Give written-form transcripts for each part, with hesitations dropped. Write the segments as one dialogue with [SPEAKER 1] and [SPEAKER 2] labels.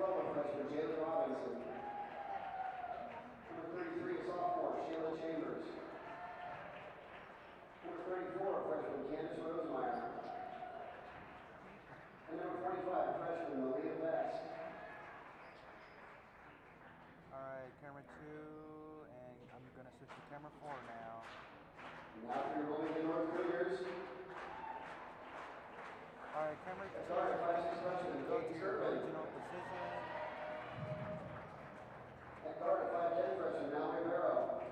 [SPEAKER 1] 12, a freshman, Jalen Robinson. Number 33, a sophomore, Sheila Chambers. Number 34, a freshman, Candace Rosemeyer. And number 45, a freshman, Malia Best.
[SPEAKER 2] Alright, camera 2, and I'm gonna switch to camera 4 now.
[SPEAKER 1] Now for your Wilmington North Cougars.
[SPEAKER 2] Alright, camera 2,
[SPEAKER 1] Sorry, 5-6 freshman,
[SPEAKER 2] go to
[SPEAKER 1] Kate
[SPEAKER 2] your
[SPEAKER 1] Turpin.
[SPEAKER 2] original position.
[SPEAKER 1] At guard, a 5'10 freshman, Mal Rivero.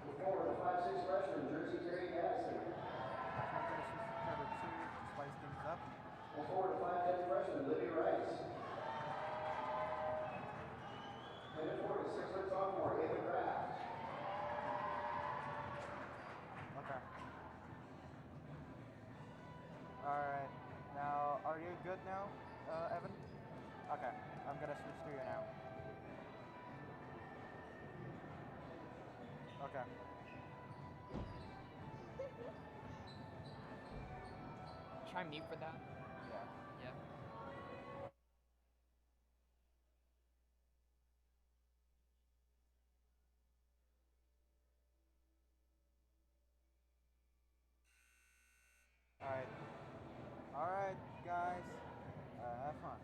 [SPEAKER 1] And forward, a 5'6 freshman, Jersey Terry Gadsden.
[SPEAKER 2] So I'm gonna switch to camera 2 to spice things up.
[SPEAKER 1] And forward, a 5'10 freshman, Libby Rice. And at forward, a 6' sophomore, Ava Kraft.
[SPEAKER 2] Okay. Alright, now, are you good now, Evan? Okay, I'm gonna switch to you now. Okay.
[SPEAKER 3] Try mute for that.
[SPEAKER 2] Yeah.
[SPEAKER 3] Yeah.
[SPEAKER 2] Alright. Alright, guys. Have fun.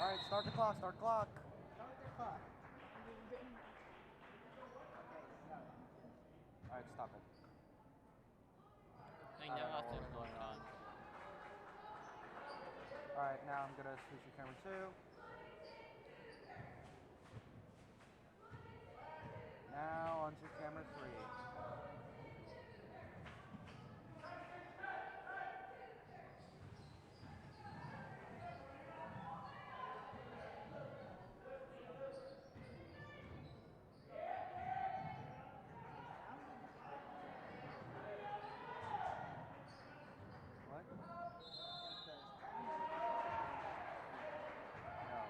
[SPEAKER 2] Alright, start the clock, start the clock.
[SPEAKER 4] Start the clock.
[SPEAKER 2] Alright, stop it.
[SPEAKER 3] I know what's going on.
[SPEAKER 2] Alright, now I'm gonna switch to camera 2. Now onto camera 3. What? No.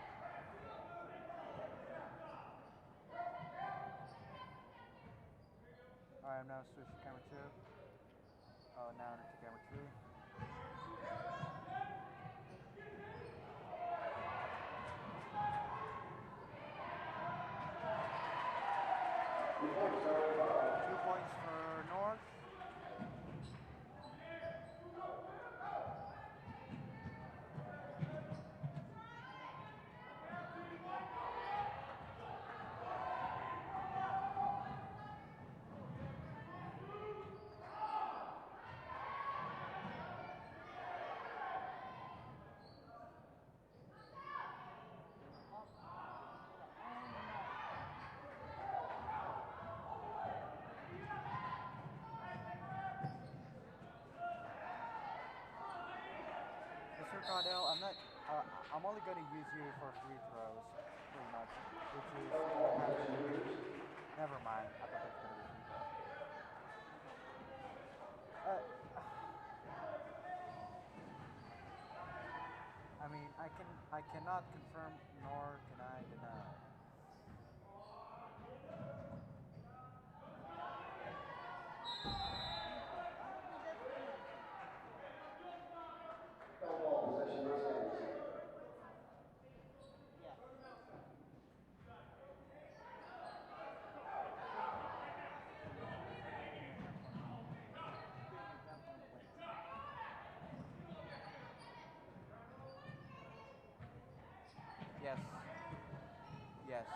[SPEAKER 2] Alright, I'm now switch to camera 2. Oh, now to camera 3. Two points for North. Mr. Cardell, I'm only going to use you for free throws, pretty much, which is, never mind, I thought that was going to be free throw. I mean, I cannot confirm, nor can I deny.
[SPEAKER 1] Ball possession, Mustangs.
[SPEAKER 2] Yes. Yes.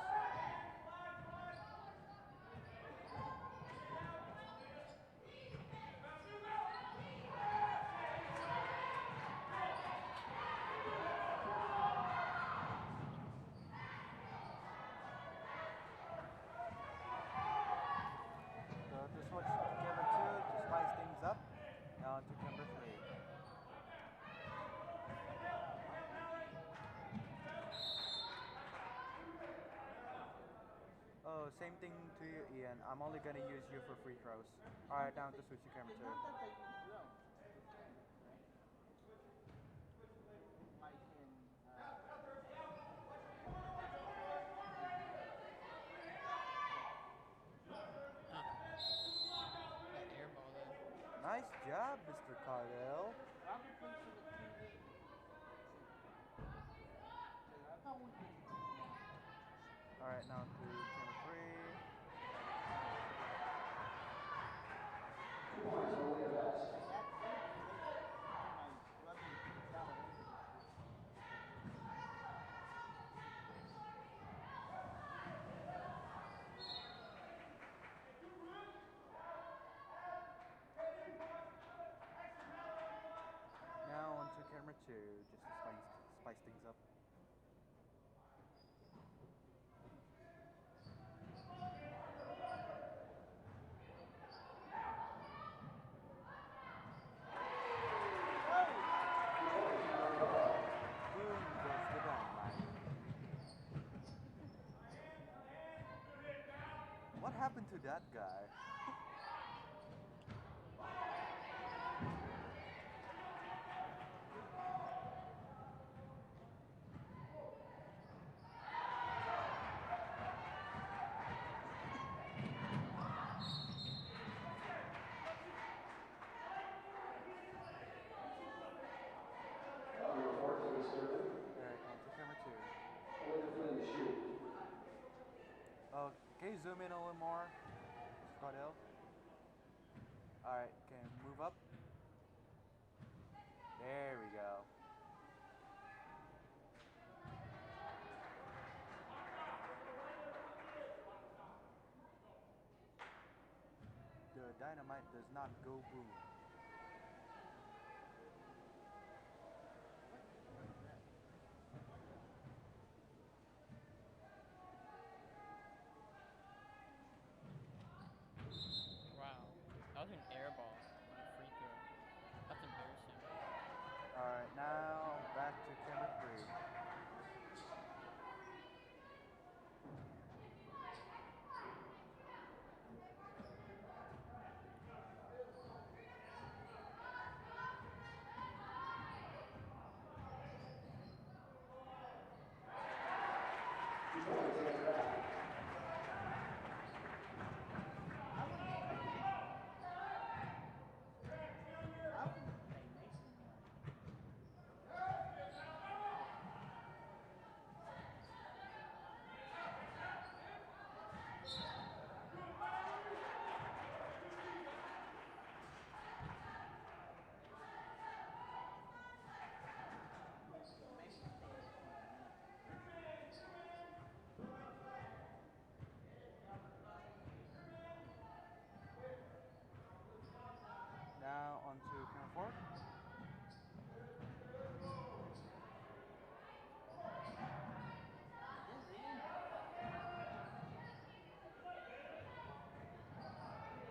[SPEAKER 2] So to switch to camera 2 to spice things up. Now to camera 3. Oh, same thing to you, Ian. I'm only gonna use you for free throws. Alright, now to switch to camera 2.
[SPEAKER 4] Like in
[SPEAKER 2] Nice job, Mr. Cardell. Alright, now to camera 3.
[SPEAKER 1] 2 points, only the best.
[SPEAKER 2] Now onto camera 2, just to spice things up. Boom goes the dynamite. What happened to that guy?
[SPEAKER 1] Number 14, Sterling.
[SPEAKER 2] Alright, on to camera 2.
[SPEAKER 1] Only the feeling to shoot.
[SPEAKER 2] Can you zoom in a little more, Mr. Cardell? Alright, can you move up? There we go. The dynamite does not go boom.
[SPEAKER 3] Wow. That was an air ball on a free throw. That's embarrassing.
[SPEAKER 2] Alright, now back to camera 3. Now onto camera 4.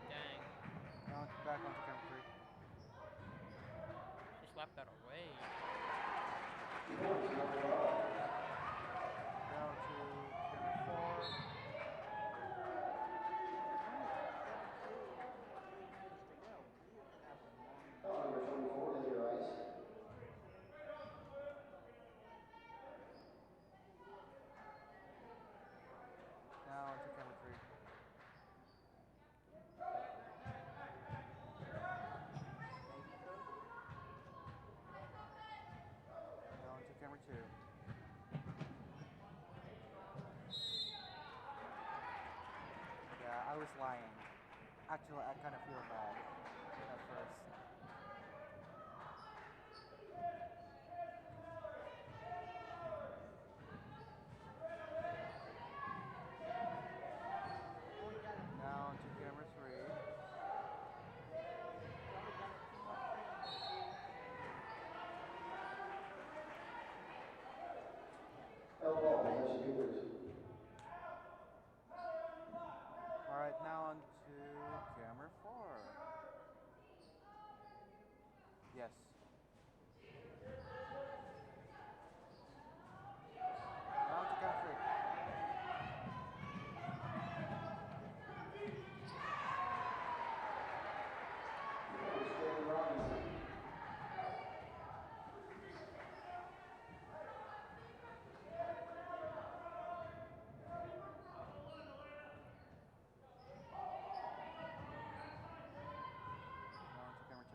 [SPEAKER 3] Dang.
[SPEAKER 2] Now back onto camera 3.
[SPEAKER 3] She slapped that away.
[SPEAKER 2] Down to camera 4.
[SPEAKER 1] Number 24, is your ice.
[SPEAKER 2] Now onto camera 3. Now onto camera 2. Yeah, I was lying. Actually, I kind of feel bad at first. Now onto camera 3.
[SPEAKER 1] Elbow, possession Cougars.
[SPEAKER 2] Alright, now onto camera 4. Yes. Now onto camera 3.
[SPEAKER 1] Sterling Robinson.
[SPEAKER 2] Now onto camera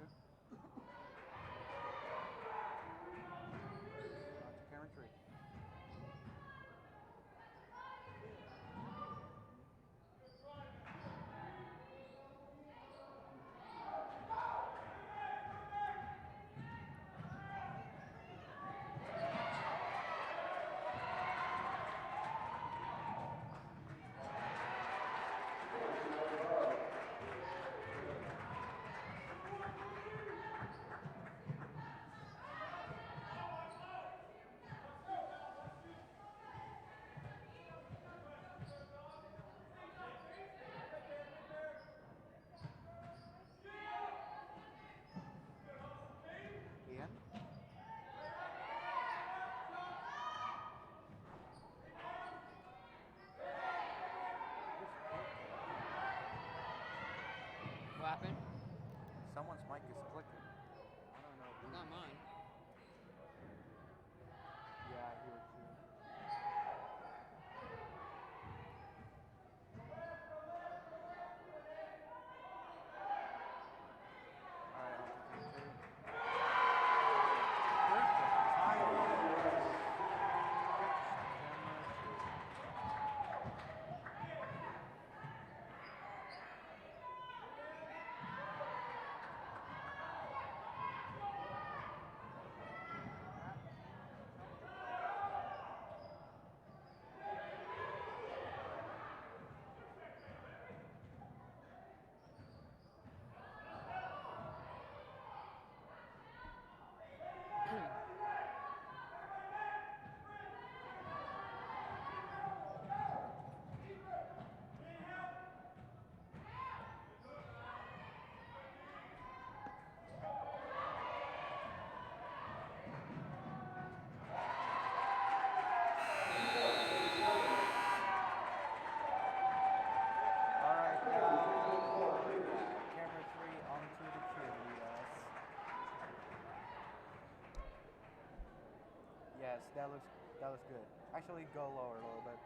[SPEAKER 2] Yes, that looks good. Actually, go lower a little bit.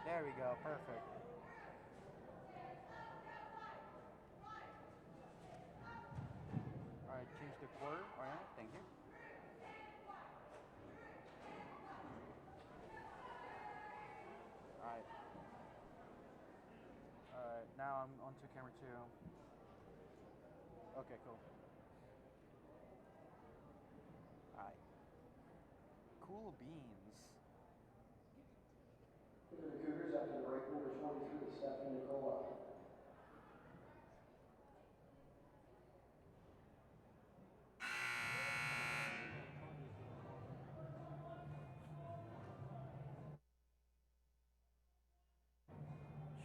[SPEAKER 2] There we go. Perfect. All right, change the quarter. All right, thank you. All right. All right. Now I'm on to camera two. Okay, cool. All right. Cool beans.
[SPEAKER 1] For the Cougars after the break, number 23, Stephanie Nicola.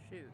[SPEAKER 3] Shoot.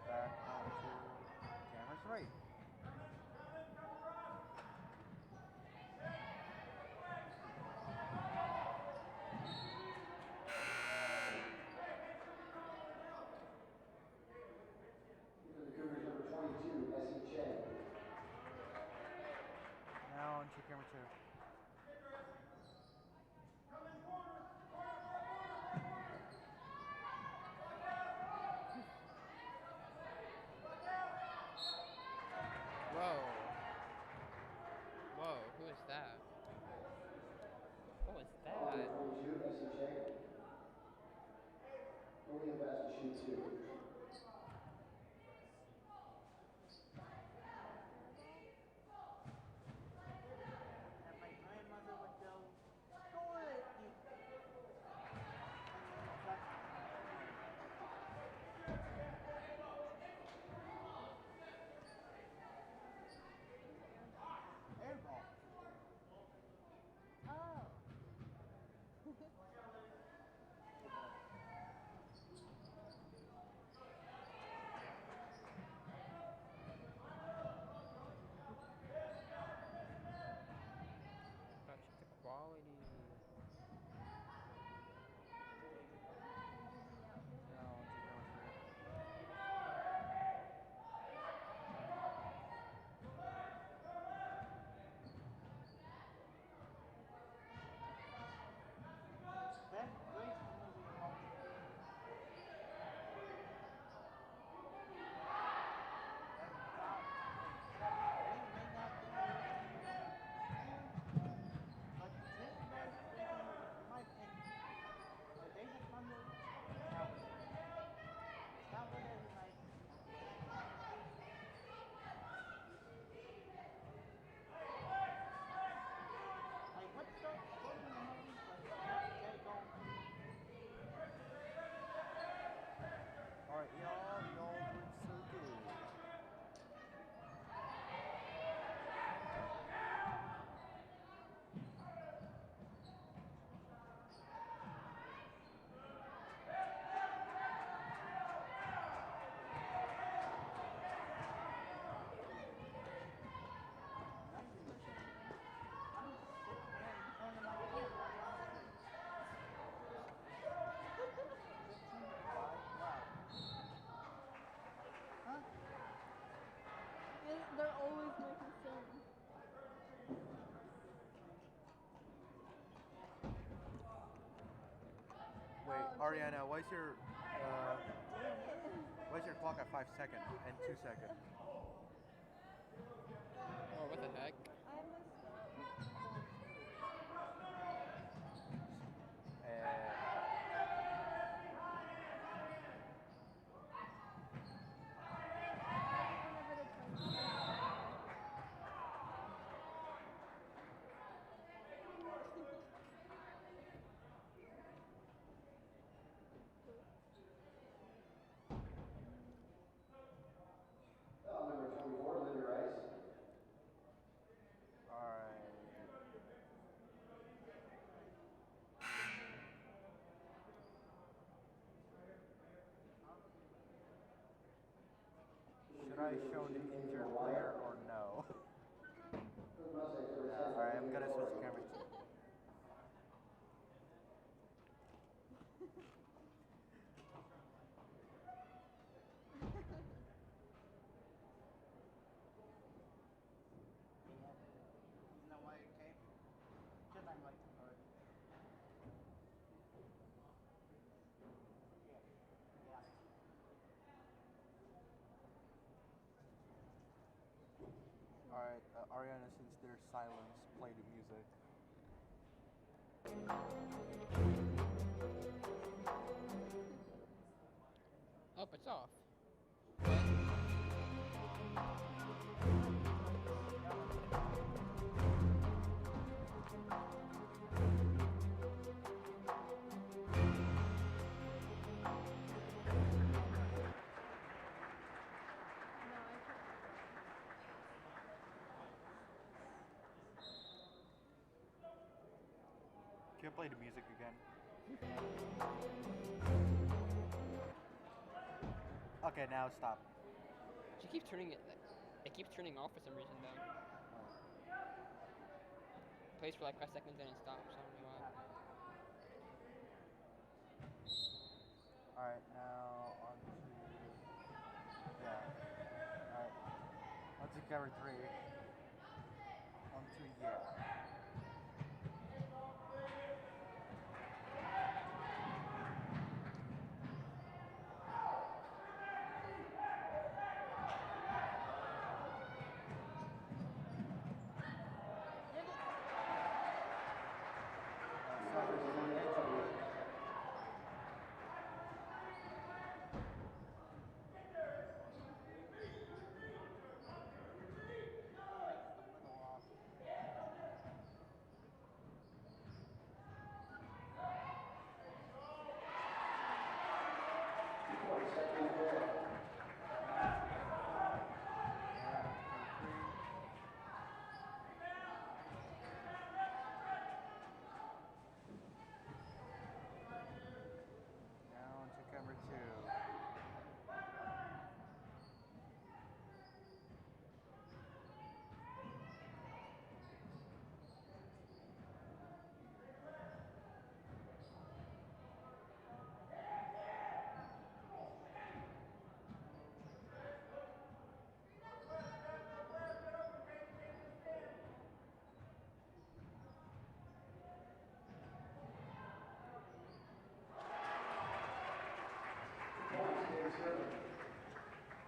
[SPEAKER 2] Back onto camera three.
[SPEAKER 1] For the Cougars, number 22, Essie Chang.
[SPEAKER 2] Now onto camera two.
[SPEAKER 3] Whoa. Whoa, who is that? What was
[SPEAKER 1] Number
[SPEAKER 3] that?
[SPEAKER 1] 22, Essie Chang. William Bass to shoot two.
[SPEAKER 4] And my grandmother would go, toilet, you. Airball.
[SPEAKER 5] Oh.
[SPEAKER 3] Gotta check the quality.
[SPEAKER 2] Now onto camera three.
[SPEAKER 4] Best racing movie of all time. That's top 7. It may not be the but this best racing movie, in my opinion, Days of Thunder, Cowboy. Cowboy is like, what starts slow in the movie, but get it going.
[SPEAKER 2] All right, y'all doing so good.
[SPEAKER 4] Nothing. I'm just sitting there in front of my phone watching my screen. 15-5. Wow. Huh?
[SPEAKER 5] They're always my concern.
[SPEAKER 2] Wait,
[SPEAKER 5] Oh,
[SPEAKER 2] Ariana, why is your clock at 5 seconds and 2 seconds?
[SPEAKER 3] Oh, what the heck?
[SPEAKER 5] I messed up. Maybe whenever the time.
[SPEAKER 2] should I show the injured player or no? Alright, I'm gonna switch cameras.
[SPEAKER 4] You know why it came? Because I'm like the bird. Yeah. Yeah.
[SPEAKER 2] Alright, Ariana, since there's silence, play the music.
[SPEAKER 3] Oh, it's off.
[SPEAKER 5] No, I can't.
[SPEAKER 2] Can you play the music again? Okay, now stop.
[SPEAKER 3] She keeps turning it. It keeps turning off for some reason though. Plays for like 5 seconds and then it stops. I don't know why.
[SPEAKER 2] Alright, now on to... Yeah. Alright. On to camera 3. On to yeah. Suffers from Edgewood.
[SPEAKER 4] Makes the little off.
[SPEAKER 2] Now on to camera 2.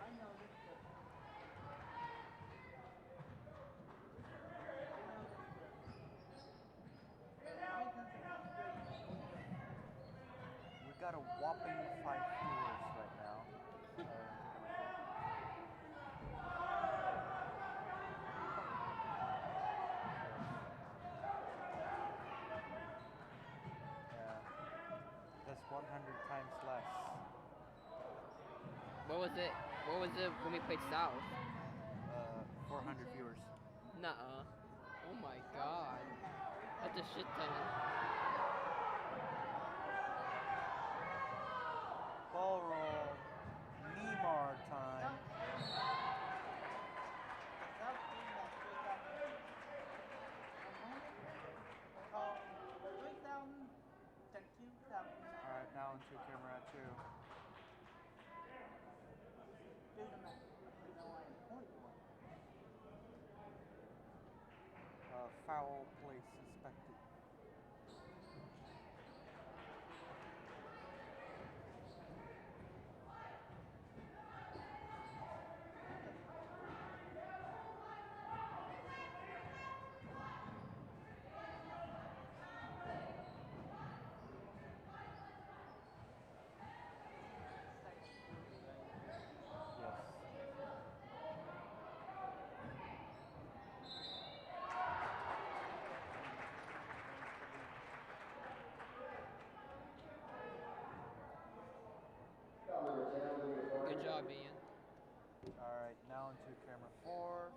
[SPEAKER 4] I know this good.
[SPEAKER 2] We got a whopping 5 viewers right now. Yeah. That's 100 times less.
[SPEAKER 3] What was it? What was it when we played South?
[SPEAKER 2] 400 viewers.
[SPEAKER 3] Nuh-uh. Oh my god. That's a shit ton.
[SPEAKER 2] Ball roll. Neymar time. Alright, now into camera 2. Foul play suspected. Yes.
[SPEAKER 3] Good job, Ian.
[SPEAKER 2] Alright, now into camera 4.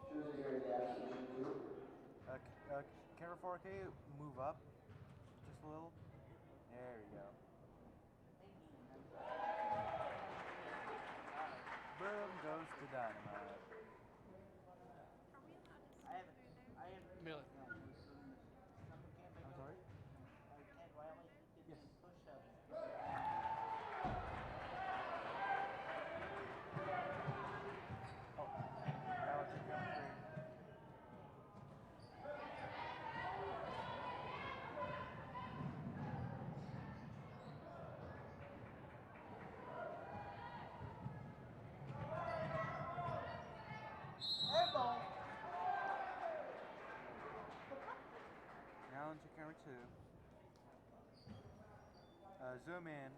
[SPEAKER 2] Camera 4, can you move up just a little? There you go. Boom goes the dynamite. camera 2. Zoom in.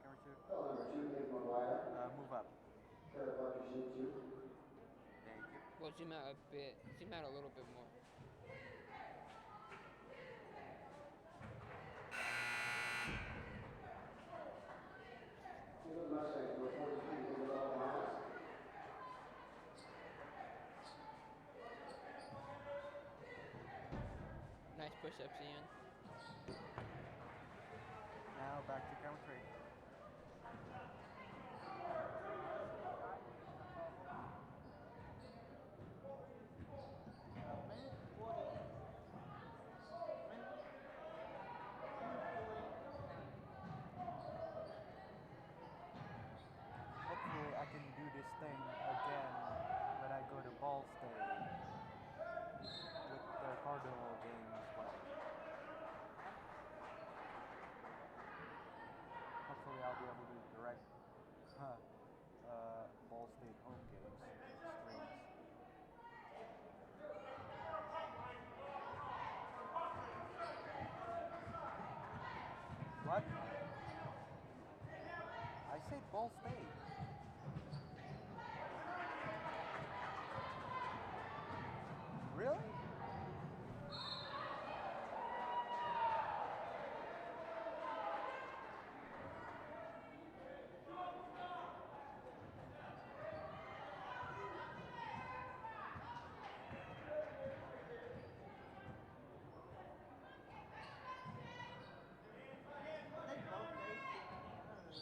[SPEAKER 2] Camera 2.
[SPEAKER 1] Call number 2, Nick McGuire.
[SPEAKER 2] Move up.
[SPEAKER 1] Trevor Parker, shoot 2.
[SPEAKER 2] Thank you.
[SPEAKER 3] Well, zoom out a bit. Zoom out a little bit more.
[SPEAKER 1] Field Mustangs, number 43, Isabel Miles.
[SPEAKER 3] Nice push-ups, Ian.
[SPEAKER 2] Now back to camera 3.
[SPEAKER 4] Minute 40. Minute 2:49.
[SPEAKER 2] Hopefully I can do this thing again when I go to Ball State with the Cardinal game as well. Hopefully I'll be able to direct Ball State home games streams. What? I said Ball State. Really?
[SPEAKER 4] They both ate too much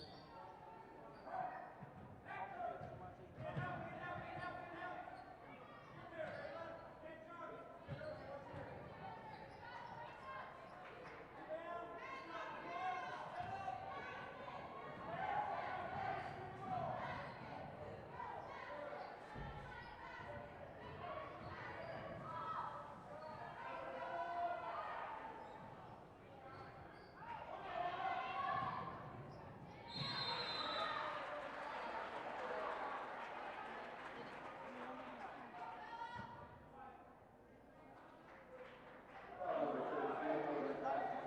[SPEAKER 1] Call number 33, David Tyson.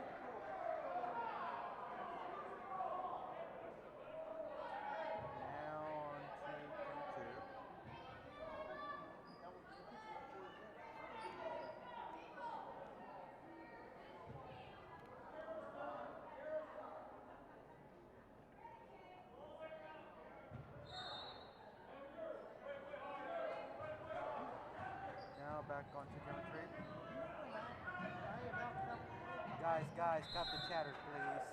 [SPEAKER 2] Now on to camera 2.
[SPEAKER 4] That was the picture before it did.
[SPEAKER 2] Now back onto camera 3.
[SPEAKER 4] I about
[SPEAKER 2] Guys, cut the chatter, please.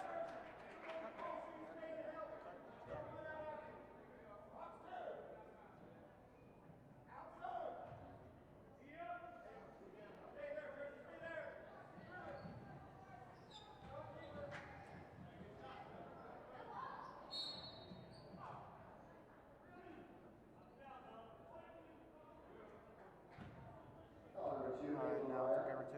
[SPEAKER 1] Call number 2,
[SPEAKER 2] Alright,
[SPEAKER 1] Nick
[SPEAKER 2] now to
[SPEAKER 1] McGuire.
[SPEAKER 2] camera 2.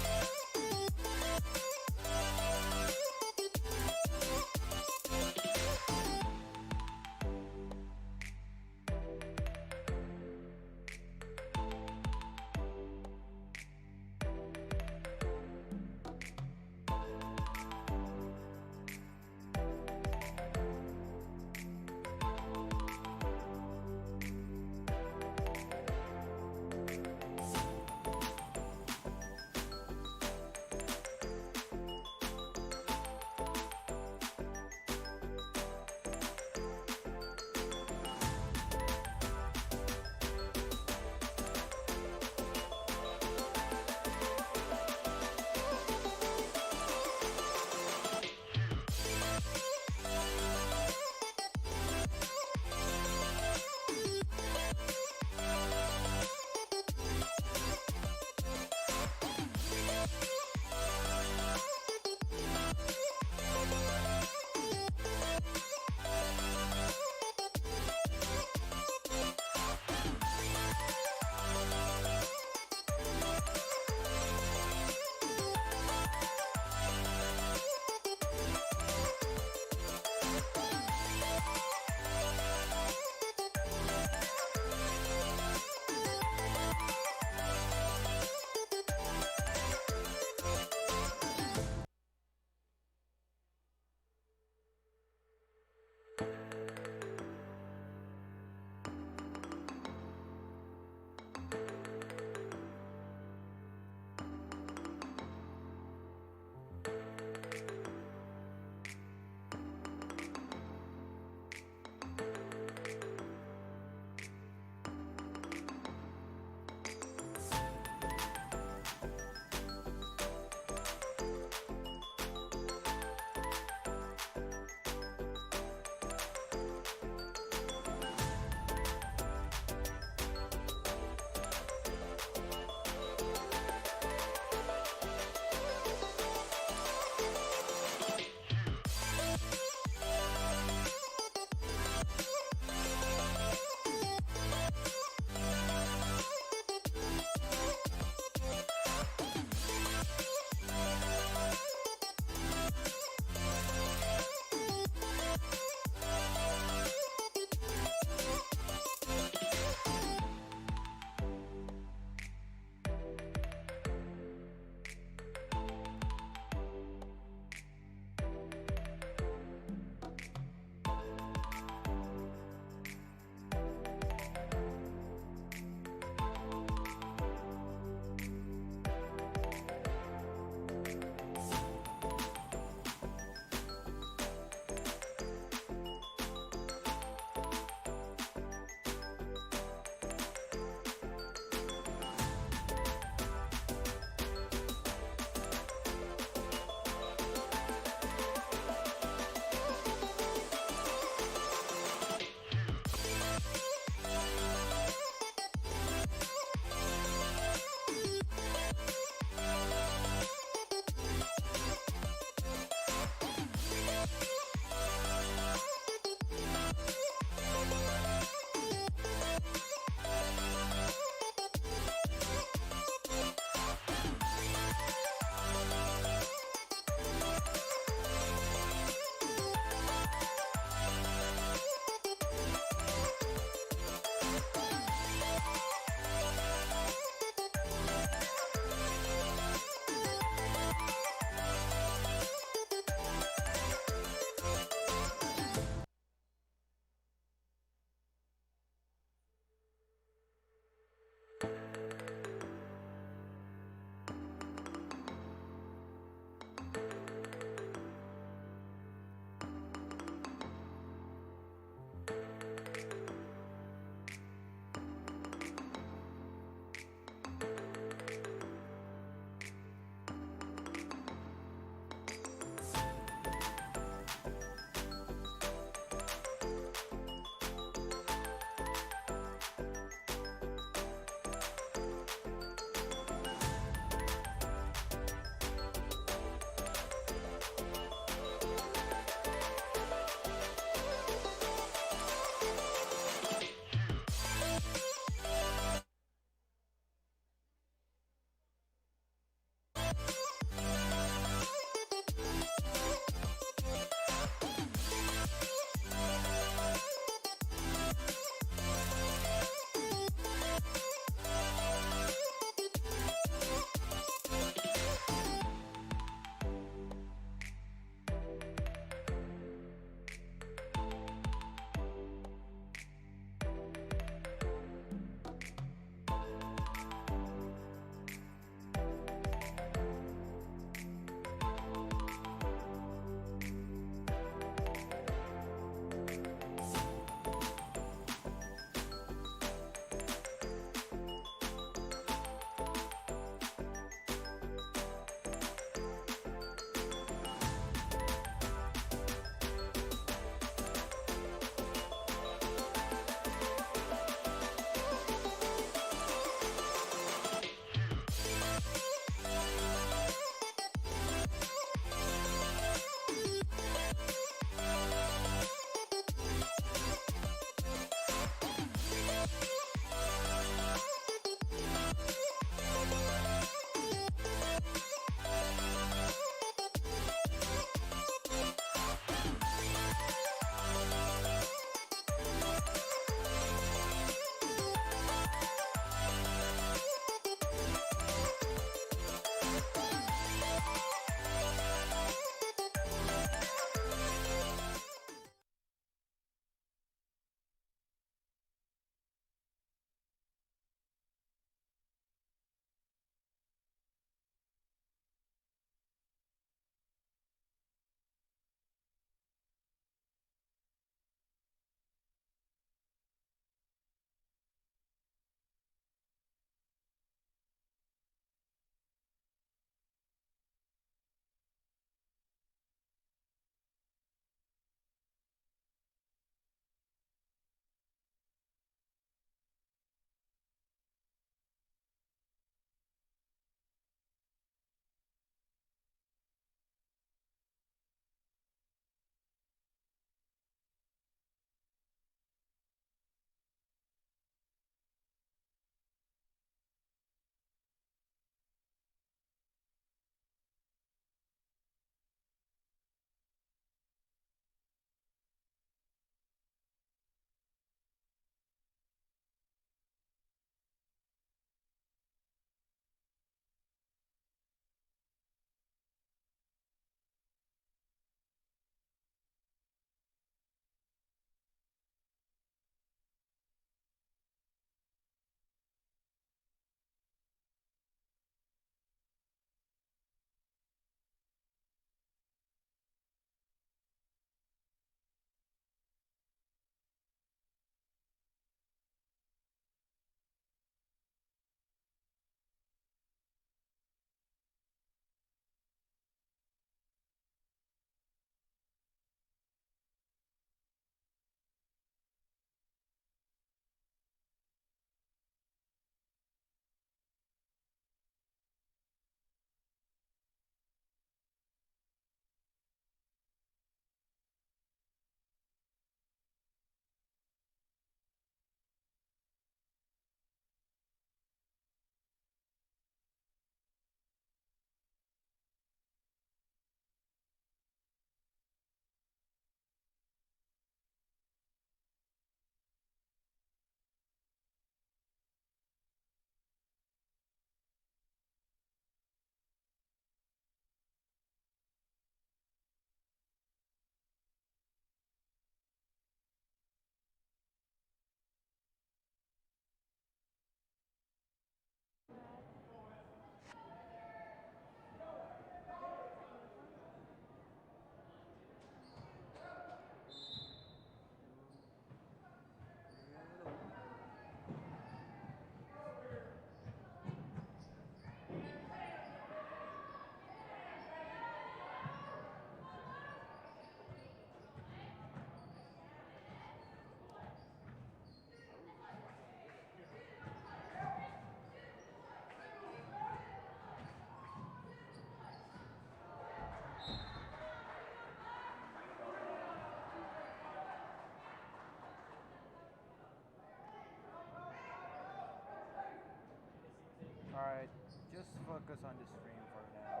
[SPEAKER 2] focus on the stream for now.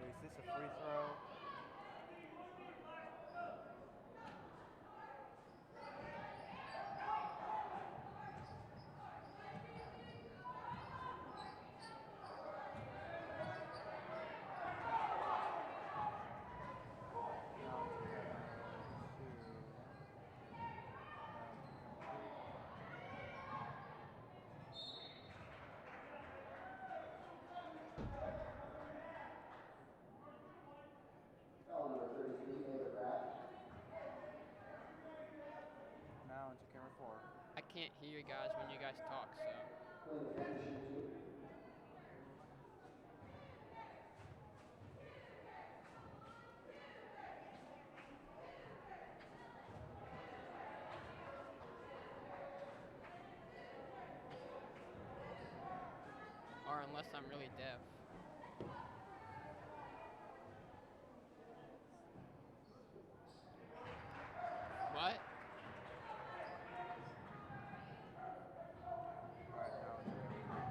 [SPEAKER 2] Wait, is this a free throw? Now it's
[SPEAKER 1] Foul number 33, David Pratt.
[SPEAKER 2] now into camera 4.
[SPEAKER 3] I can't hear you guys when you guys talk, so.
[SPEAKER 1] Playing the finish shooting 2.
[SPEAKER 3] Or unless I'm really deaf. What?
[SPEAKER 2] Alright, now into camera 3.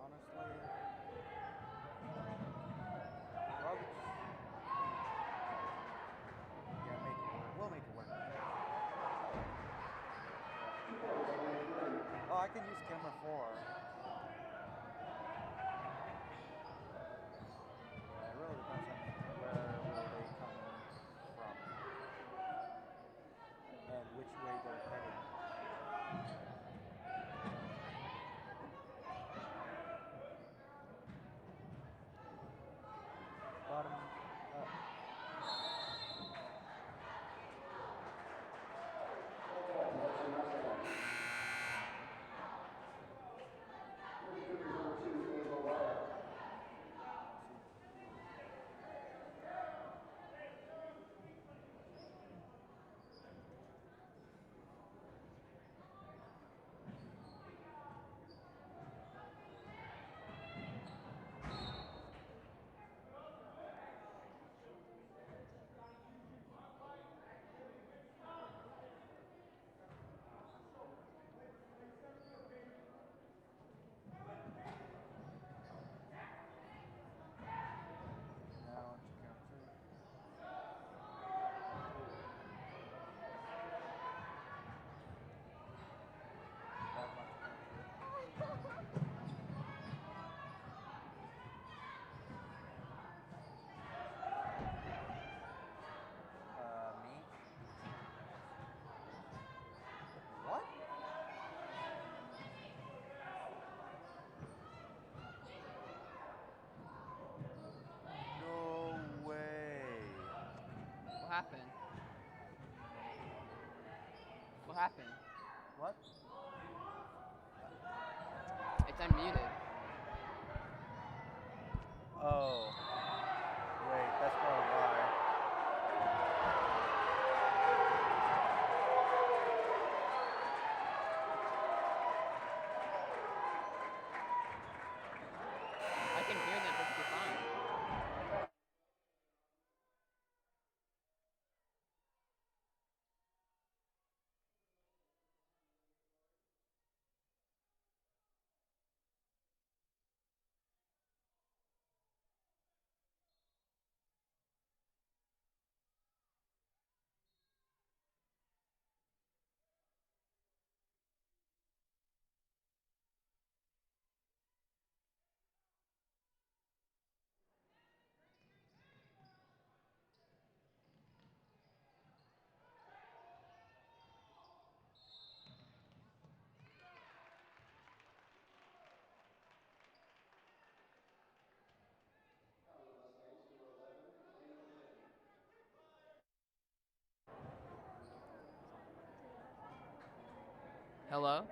[SPEAKER 2] Honestly, well, yeah, make it work. We'll make it work. Oh, I can use camera 4. Yeah, it really depends on where will they come from and which way they're heading. Bottom up. Now into camera 2. Back onto camera 2. Me? What? No way.
[SPEAKER 3] What happened? What happened?
[SPEAKER 2] What?
[SPEAKER 3] It's unmuted.
[SPEAKER 2] Oh. Wait, that's probably why.
[SPEAKER 3] I can hear them perfectly fine. Hello?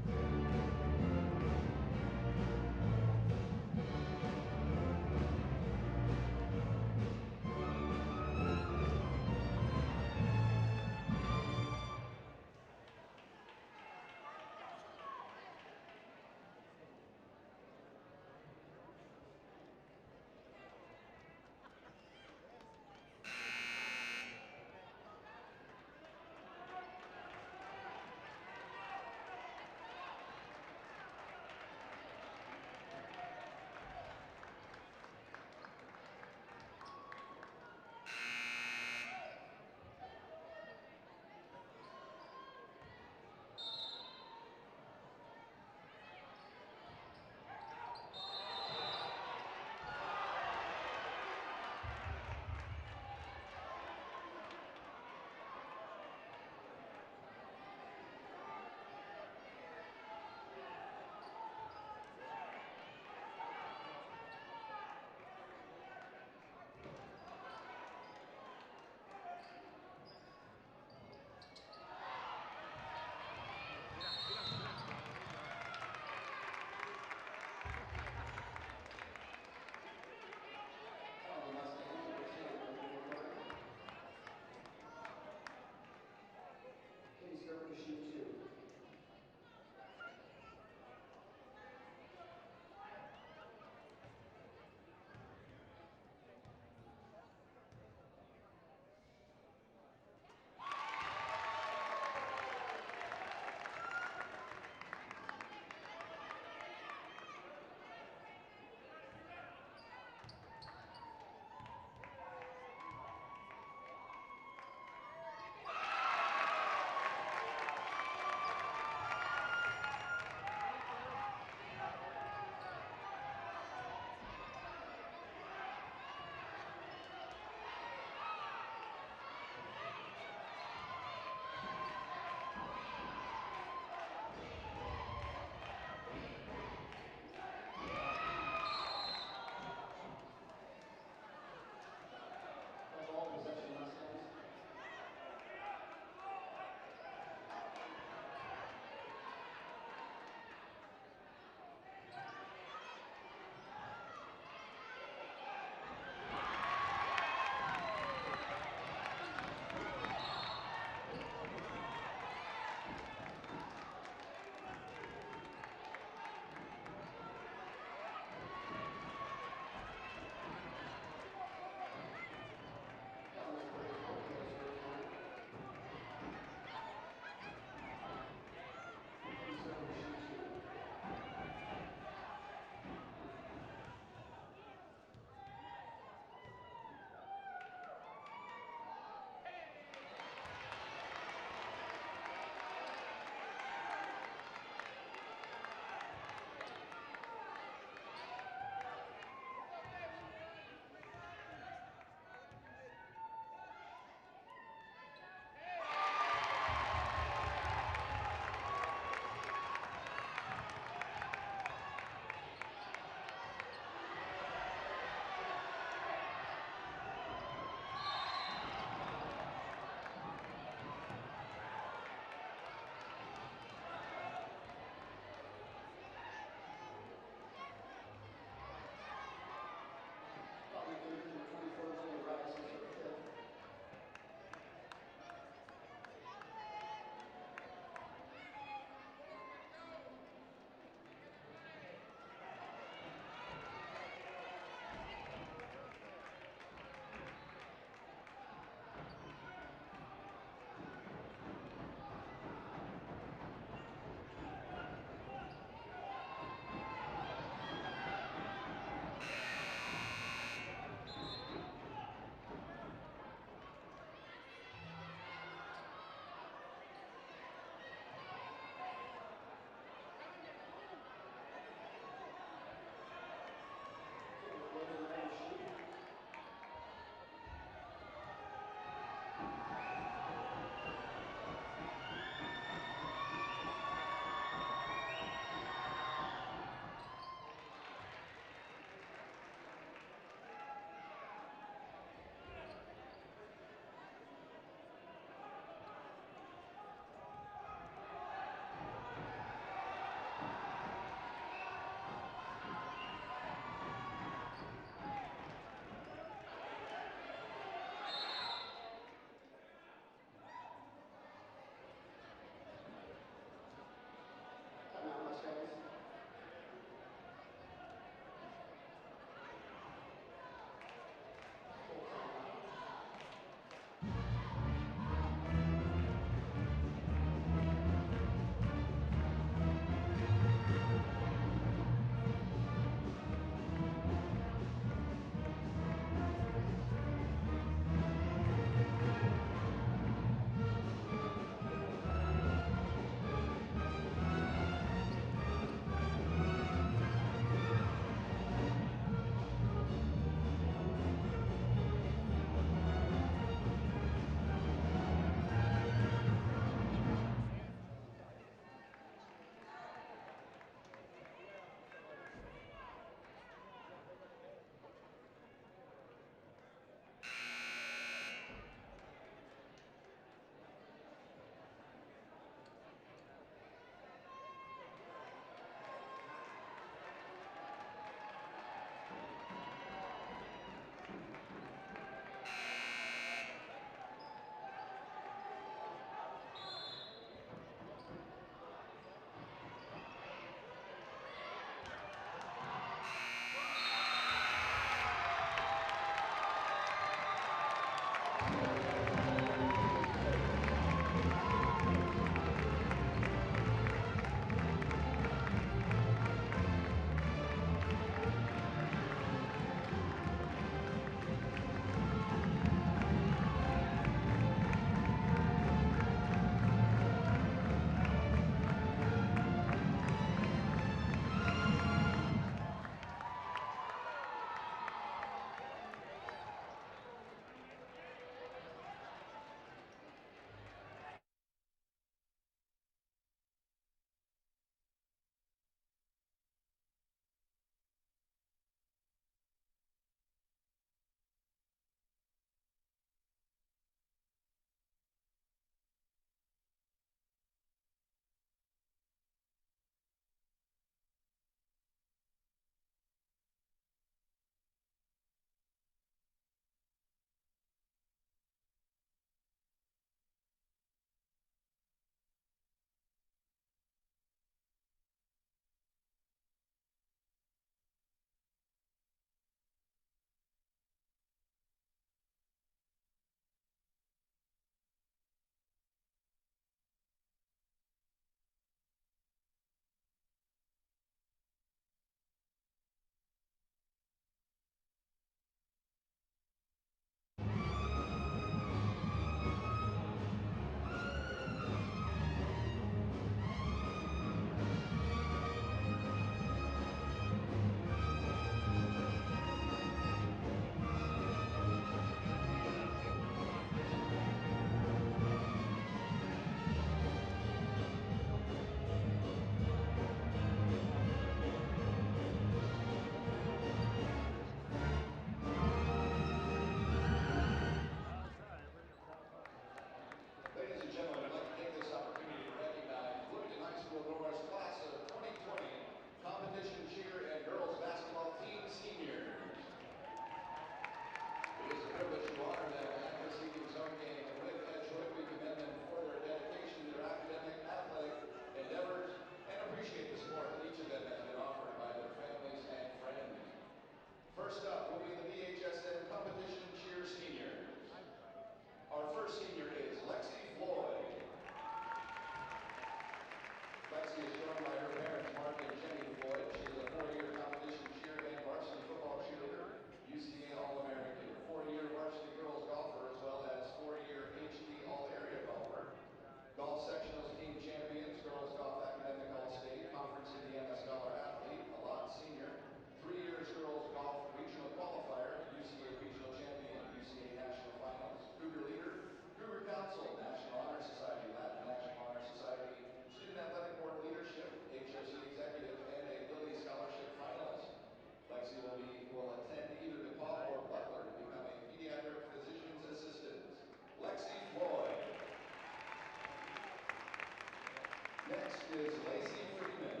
[SPEAKER 6] Next is Lacey Freeman.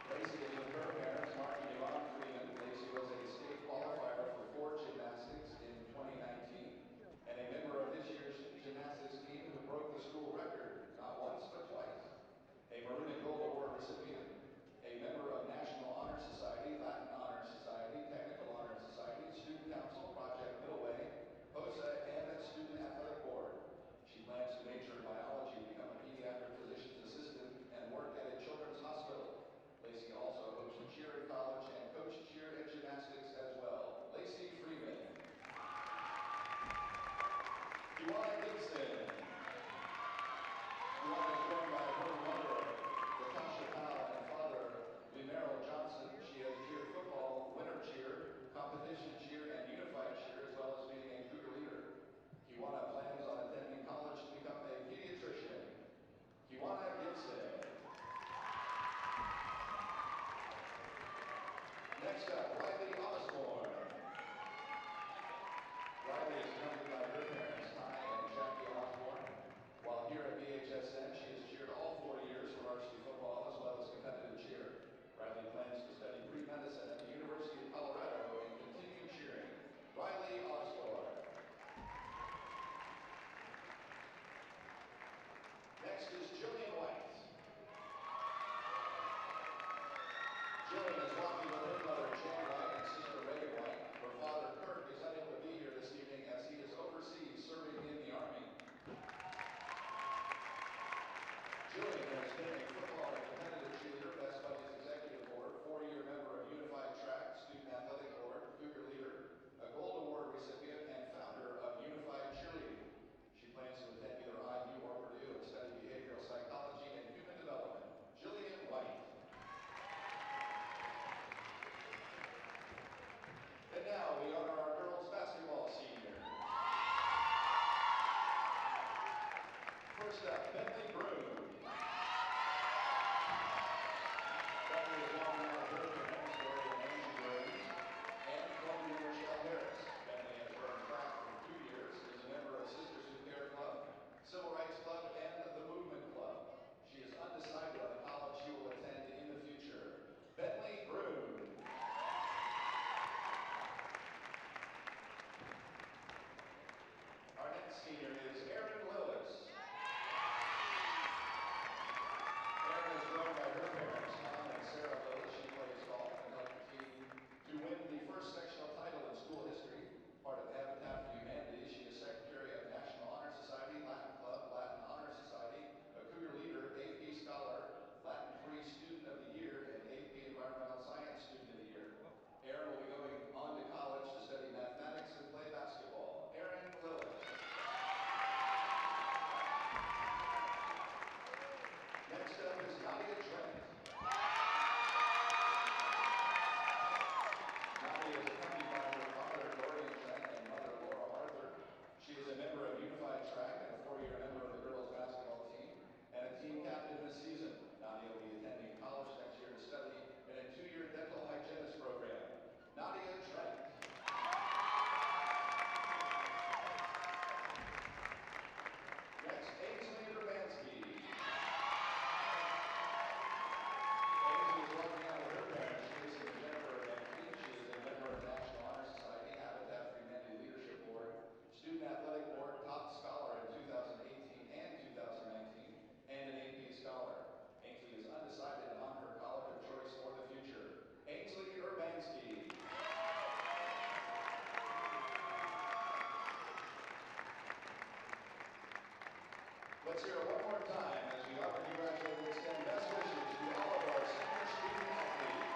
[SPEAKER 6] Lacey is with her parents, Mark and Yvonne Freeman. Lacey was a state qualifier for 4 gymnastics in 2019 and a member of this year's gymnastics team who broke the school record not once but twice. A Maroon and Gold Award recipient, a member of National Honor Society, Latin Honor Society, Technical Honor Society, Student Council, Project Middleway, HOSA, and Student Athletic Board. She plans to major in biology, become a pediatric physician's assistant, and work at a children's hospital. Lacey also hopes to cheer in college and coach cheer and gymnastics as well. Lacey Freeman. Duana Gibson. Duana is joined by her mother, Latasha Powell, and father, Merrill Johnson. She has cheered football, winter cheer, competition cheer, and unified cheer, as well as being a Cougar leader. Kiwana plans on attending college to become a pediatrician. Kiwana Gibson. Next up, Riley Osborne. Riley is accompanied by her parents, Ty and Jackie Osborne. While here at BHSN, she has cheered all 4 years for varsity football as well as competitive cheer. Riley plans to study pre-medicine at the University of Colorado and continue cheering. Riley Osborne. Next is Jillian White. Jillian is walking with her mother, Jan White, and sister Reagan White. Her father, Kirk, is unable to be here this evening as he is overseas serving in the Army. Jillian has been a football and competitive cheerleader, Best Buddies Executive Board, 4-year member of Unified Track, Student Athletic Board, Cougar Leader, a Gold Award recipient, and founder of Unified Cheerleading. She plans to attend either IU or Purdue and study behavioral psychology and human development. Jillian White. And now we honor our girls basketball seniors. First up, Bentley Broom. Bentley is walking out of her parents, Lori and Angie Brooms, and Chloe and Rochelle Harris. Bentley has run track for 2 years, is a member of Sisters Who Care Club, Civil Rights Club, and the Movement Club. She is undecided on the college she will attend in the future. Bentley Broom. Our next senior is Erin Lillis. Erin is joined by her parents, Tom and Sarah Lillis. She plays golf and helped the team to win the first sectional title in school history. Part of Habitat for Humanity, she is Secretary of National Honor Society, Latin Club, Latin Honor Society, a Cougar Leader, AP Scholar, Latin Free Student of the Year, and AP Environmental Science Student of the Year. Erin will be going on to college to study mathematics and play basketball. Erin Lillis. Next up is Nadia Trent. Nadia is accompanied by her father, Dorian Trent, and mother, Laura Arthur. She is a member of Unified Track and a 4-year member of the girls basketball team and a team captain this season. Nadia will be attending college next year to study in a 2-year dental hygienist program. Nadia Trent. Next, Ainsley Urbanski. Ainsley is walking out with her parents, Tracy and Jennifer Urbanski. She is a member of National Honor Society, Habitat for Humanity Leadership Board, Student Athletic Board, top scholar in 2018 and 2019, and an AP scholar. Ainsley is undecided on her college of choice for the future. Ainsley Urbanski. Let's hear it one more time as we offer, congratulate, and extend best wishes to all of our senior student athletes.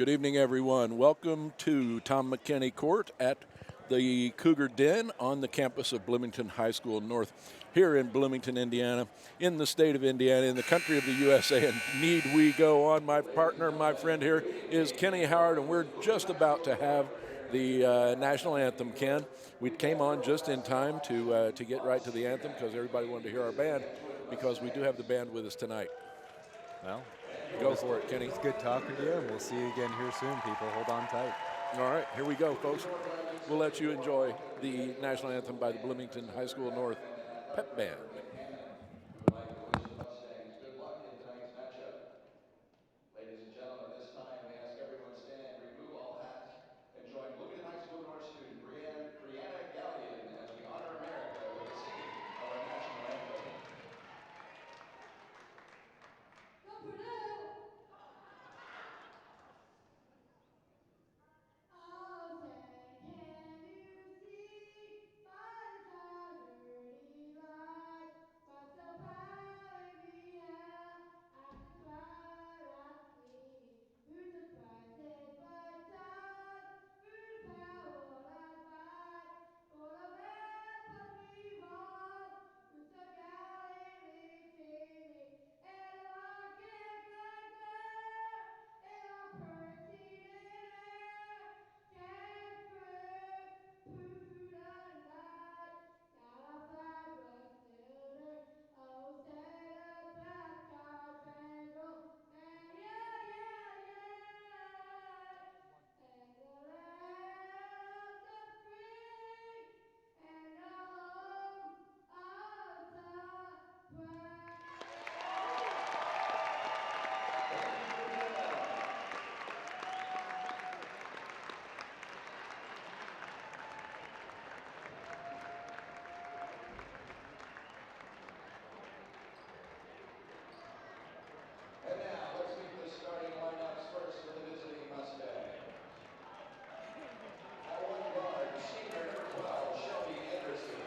[SPEAKER 7] Good evening, everyone. Welcome to Tom McKinney Court at the Cougar Den on the campus of Bloomington High School North here in Bloomington, Indiana, in the state of Indiana, in the country of the USA, and need we go on. My partner, my friend here is Kenny Howard, and we're just about to have the national anthem, Ken. We came on just in time to get right to the anthem because everybody wanted to hear our band, because we do have the band with us tonight.
[SPEAKER 8] Well,
[SPEAKER 7] go for it, Kenny.
[SPEAKER 8] It's good talking to you, and we'll see you again here soon, people. Hold on tight.
[SPEAKER 7] All right, here we go, folks. We'll let you enjoy the national anthem by the Bloomington High School North Pep Band.
[SPEAKER 6] Good luck in tonight's matchup. Ladies and gentlemen, at this time, we ask everyone stand, remove all hats, and join Bloomington High School North student Brianna Gallion as we honor America with the singing of our national anthem.
[SPEAKER 9] Go Purdue! Oh, say, can you see by the dawn's early light what so proudly we hailed after twilight gleaming, who took prizes but taught through the peril and fight for the ramparts we hold, who so gallantly sailing and the rocket glide glare in our perseided air, came through the night. Now our flag was still there. Oh, sailors, black our spangled banner, yeah, yeah, yeah. And the land of the free and the home of the brave.
[SPEAKER 6] And now, let's meet the starting lineups first for the visiting Mustangs. At one guard, senior number 12, Shelby Anderson.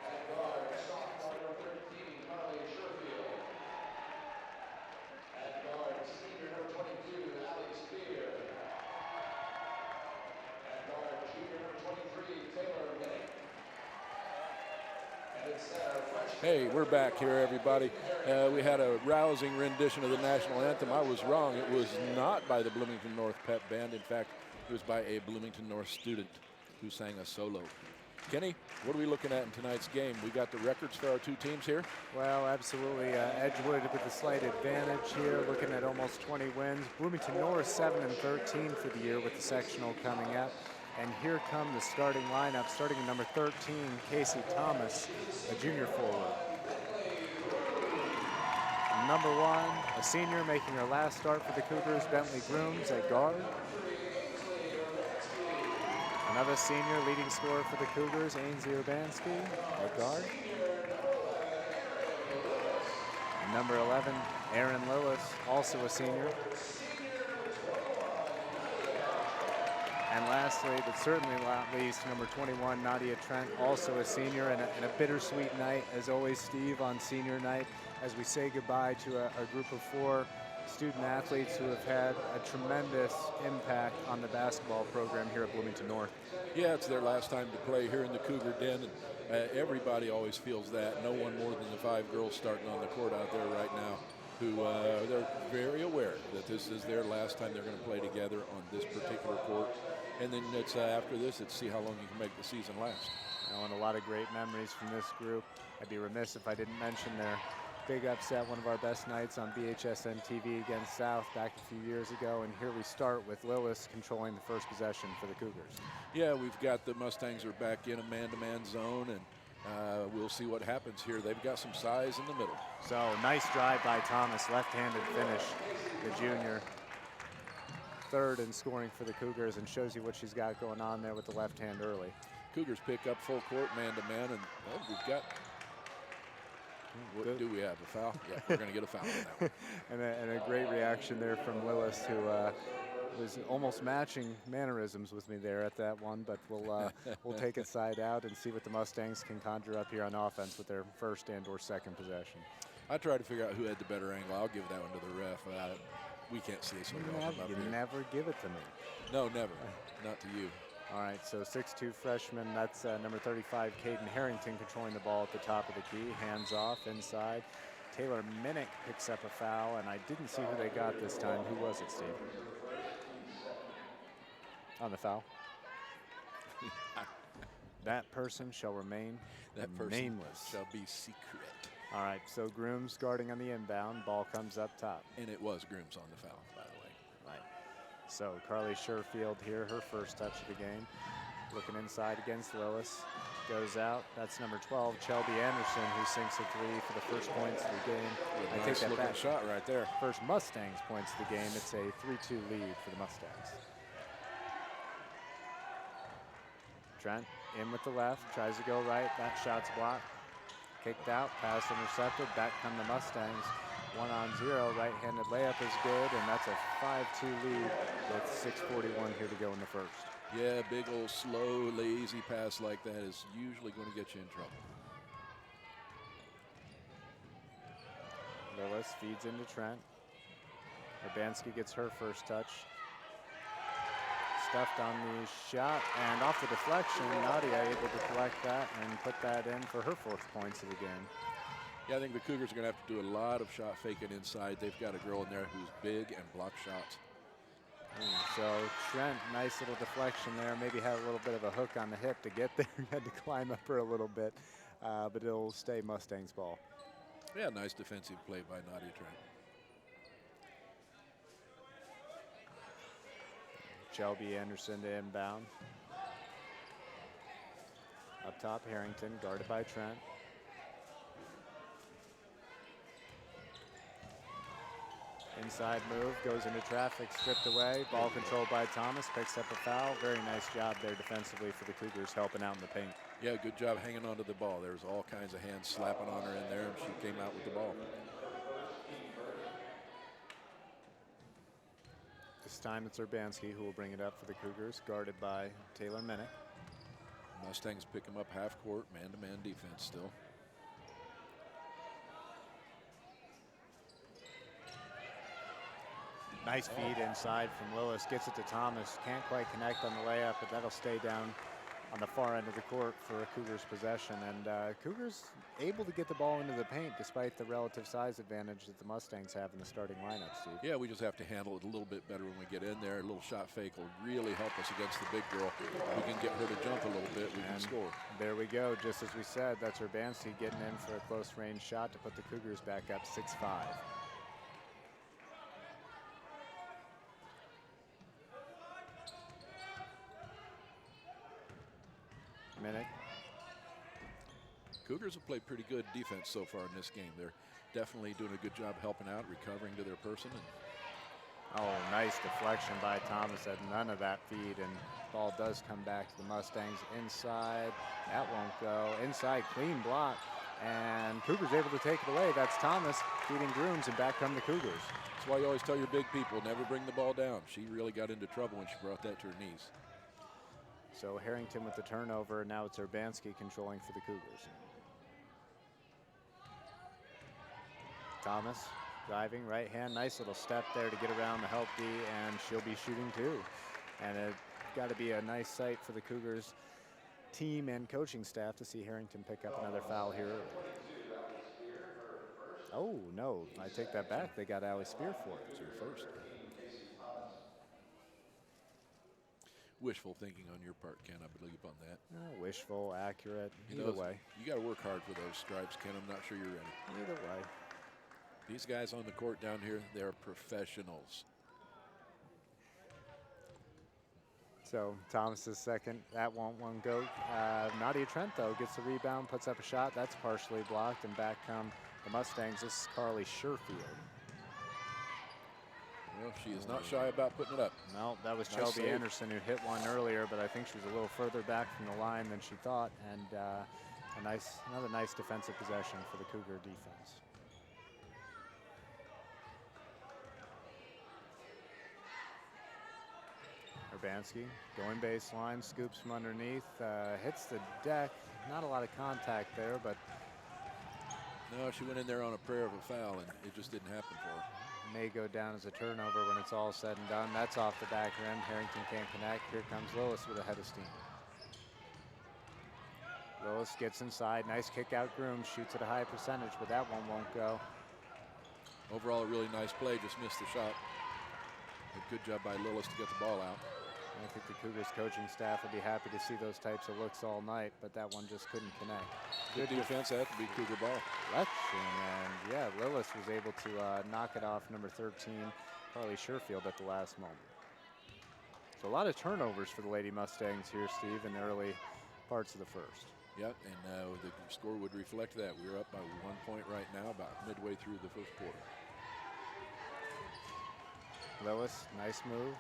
[SPEAKER 6] At guard, sophomore number 13, Carly Sherfield. At guard, senior number 22, Alex Spear. At guard, junior number 23, Taylor Minnick. And at center, freshman.
[SPEAKER 7] Hey, we're back here, everybody. We had a rousing rendition of the national anthem. I was wrong. It was not by the Bloomington North Pep Band. In fact, it was by a Bloomington North student who sang a solo. Kenny, what are we looking at in tonight's game? We got the records for our two teams here.
[SPEAKER 8] Well, absolutely. Edgewood with a slight advantage here, looking at almost 20 wins. Bloomington North 7-13 for the year with the sectional coming up. And here come the starting lineup, starting at number 13, Casey Thomas, a junior forward. Number 1, a senior making her last start for the Cougars, Bentley Grooms at guard. Another senior leading scorer for the Cougars, Ainsley Urbanski at guard. And number 11, Aaron Lillis, also a senior. And lastly, but certainly not least, number 21, Nadia Trent, also a senior, and a bittersweet night, as always, Steve, on senior night, as we say goodbye to a group of 4 student athletes who have had a tremendous impact on the basketball program here at Bloomington North.
[SPEAKER 7] Yeah, it's their last time to play here in the Cougar Den, and everybody always feels that. No one more than the 5 girls starting on the court out there right now, who they're very aware that this is their last time they're going to play together on this particular court. And then it's after this, it's see how long you can make the season last.
[SPEAKER 8] And a lot of great memories from this group. I'd be remiss if I didn't mention their big upset, one of our best nights on BHSN TV against South back a few years ago. And here we start with Lillis controlling the first possession for the Cougars.
[SPEAKER 7] Yeah, we've got the Mustangs are back in a man-to-man zone, and we'll see what happens here. They've got some size in the middle.
[SPEAKER 8] So nice drive by Thomas, left-handed finish, the junior. Third in scoring for the Cougars, and shows you what she's got going on there with the left hand early.
[SPEAKER 7] Cougars pick up full court man-to-man, and we've got, what do we have, a foul? Yeah, we're going to get a foul on that one.
[SPEAKER 8] and a great reaction there from Lillis, who was almost matching mannerisms with me there at that one, but we'll take it side out and see what the Mustangs can conjure up here on offense with their first and or second possession.
[SPEAKER 7] I tried to figure out who had the better angle. I'll give that one to the ref. We can't see it so well from up
[SPEAKER 8] You
[SPEAKER 7] here.
[SPEAKER 8] never give it to me.
[SPEAKER 7] No, never. Not to you.
[SPEAKER 8] All right, so 6'2" freshman, that's number 35, Caden Harrington, controlling the ball at the top of the key. Hands off, inside. Taylor Minnick picks up a foul, and I didn't see who they got this time. Who was it, Steve? On the foul. That person shall remain nameless.
[SPEAKER 7] Shall be secret.
[SPEAKER 8] All right, so Grooms guarding on the inbound. Ball comes up top.
[SPEAKER 7] And it was Grooms on the foul, by the way.
[SPEAKER 8] Right. So Carly Sherfield here, her first touch of the game. Looking inside against Lillis. Goes out. That's number 12, Shelby Anderson, who sinks a three for the first points of the game. I
[SPEAKER 7] Nice
[SPEAKER 8] take that
[SPEAKER 7] looking
[SPEAKER 8] back.
[SPEAKER 7] shot right there.
[SPEAKER 8] First Mustangs points of the game. It's a 3-2 lead for the Mustangs. Trent in with the left, tries to go right. That shot's blocked. Kicked out, pass intercepted. Back come the Mustangs. 1-on-0, right-handed layup is good, and that's a 5-2 lead with 6:41 here to go in the first.
[SPEAKER 7] Yeah, big old slow, lazy pass like that is usually going to get you in trouble.
[SPEAKER 8] Lillis feeds into Trent. Urbanski gets her first touch. Stuffed on the shot and off the deflection. Nadia able to collect that and put that in for her 4th points of the game.
[SPEAKER 7] Yeah, I think the Cougars are going to have to do a lot of shot faking inside. They've got a girl in there who's big and blocks shots.
[SPEAKER 8] So Trent, nice little deflection there. Maybe had a little bit of a hook on the hip to get there. Had to climb up her a little bit, but it'll stay Mustangs ball.
[SPEAKER 7] Yeah, nice defensive play by Nadia Trent.
[SPEAKER 8] Shelby Anderson to inbound. Up top, Harrington, guarded by Trent. Inside move, goes into traffic, stripped away. Ball controlled by Thomas, picks up a foul. Very nice job there defensively for the Cougars, helping out in the paint.
[SPEAKER 7] Yeah, good job hanging on to the ball. There was all kinds of hands slapping on her in there, and she came out with the ball.
[SPEAKER 8] This time it's Urbanski who will bring it up for the Cougars, guarded by Taylor Minnick.
[SPEAKER 7] Mustangs pick him up half court, man-to-man defense still.
[SPEAKER 8] Nice feed inside from Lillis, gets it to Thomas. Can't quite connect on the layup, but that'll stay down on the far end of the court for a Cougars possession. And Cougars able to get the ball into the paint despite the relative size advantage that the Mustangs have in the starting lineup, Steve.
[SPEAKER 7] Yeah, we just have to handle it a little bit better when we get in there. A little shot fake will really help us against the big girl. We can get her to jump a little bit, we can score.
[SPEAKER 8] There we go, just as we said, that's Urbanski getting in for a close range shot to put the Cougars back up 6-5. Minnick.
[SPEAKER 7] Cougars have played pretty good defense so far in this game. They're definitely doing a good job helping out, recovering to their person. And
[SPEAKER 8] oh, nice deflection by Thomas. Had none of that feed, and ball does come back to the Mustangs inside. That won't go. Inside, clean block, and Cougars able to take it away. That's Thomas feeding Grooms, and back come the Cougars.
[SPEAKER 7] That's why you always tell your big people, never bring the ball down. She really got into trouble when she brought that to her knees.
[SPEAKER 8] So Harrington with the turnover, and now it's Urbanski controlling for the Cougars. Thomas driving, right hand, nice little step there to get around the help D, and she'll be shooting too. And it's got to be a nice sight for the Cougars team and coaching staff to see Harrington pick up another foul here. Oh, no, I take that back. They got Allie Spear for it. It's her first.
[SPEAKER 7] Wishful thinking on your part, Ken. I believe on that.
[SPEAKER 8] Wishful, accurate,
[SPEAKER 7] You
[SPEAKER 8] either
[SPEAKER 7] know,
[SPEAKER 8] way.
[SPEAKER 7] You got to work hard for those stripes, Ken. I'm not sure you're ready.
[SPEAKER 8] Either way.
[SPEAKER 7] These guys on the court down here, they're professionals.
[SPEAKER 8] So Thomas's second, that won't one go. Nadia Trent, though, gets the rebound, puts up a shot. That's partially blocked, and back come the Mustangs. This is Carly Sherfield.
[SPEAKER 7] Well, she is not shy about putting it up.
[SPEAKER 8] No, that was
[SPEAKER 7] Nice
[SPEAKER 8] Shelby
[SPEAKER 7] save.
[SPEAKER 8] Anderson who hit one earlier, but I think she was a little further back from the line than she thought, and another nice defensive possession for the Cougar defense. Urbanski going baseline, scoops from underneath, hits the deck. Not a lot of contact there, but
[SPEAKER 7] No, she went in there on a prayer of a foul, and it just didn't happen for her.
[SPEAKER 8] May go down as a turnover when it's all said and done. That's off the back rim. Harrington can't connect. Here comes Lillis with a head of steam. Lillis gets inside. Nice kick out. Grooms shoots at a high percentage, but that one won't go.
[SPEAKER 7] Overall, a really nice play. Just missed the shot. A good job by Lillis to get the ball out.
[SPEAKER 8] I think the Cougars coaching staff will be happy to see those types of looks all night, but that one just couldn't connect.
[SPEAKER 7] Good defense. That had to be Cougar ball.
[SPEAKER 8] Deflection, and yeah, Lillis was able to knock it off number 13, Carly Sherfield, at the last moment. So a lot of turnovers for the Lady Mustangs here, Steve, in the early parts of the first.
[SPEAKER 7] Yep, and the score would reflect that. We're up by 1 point right now, about midway through the first quarter.
[SPEAKER 8] Lillis, nice move.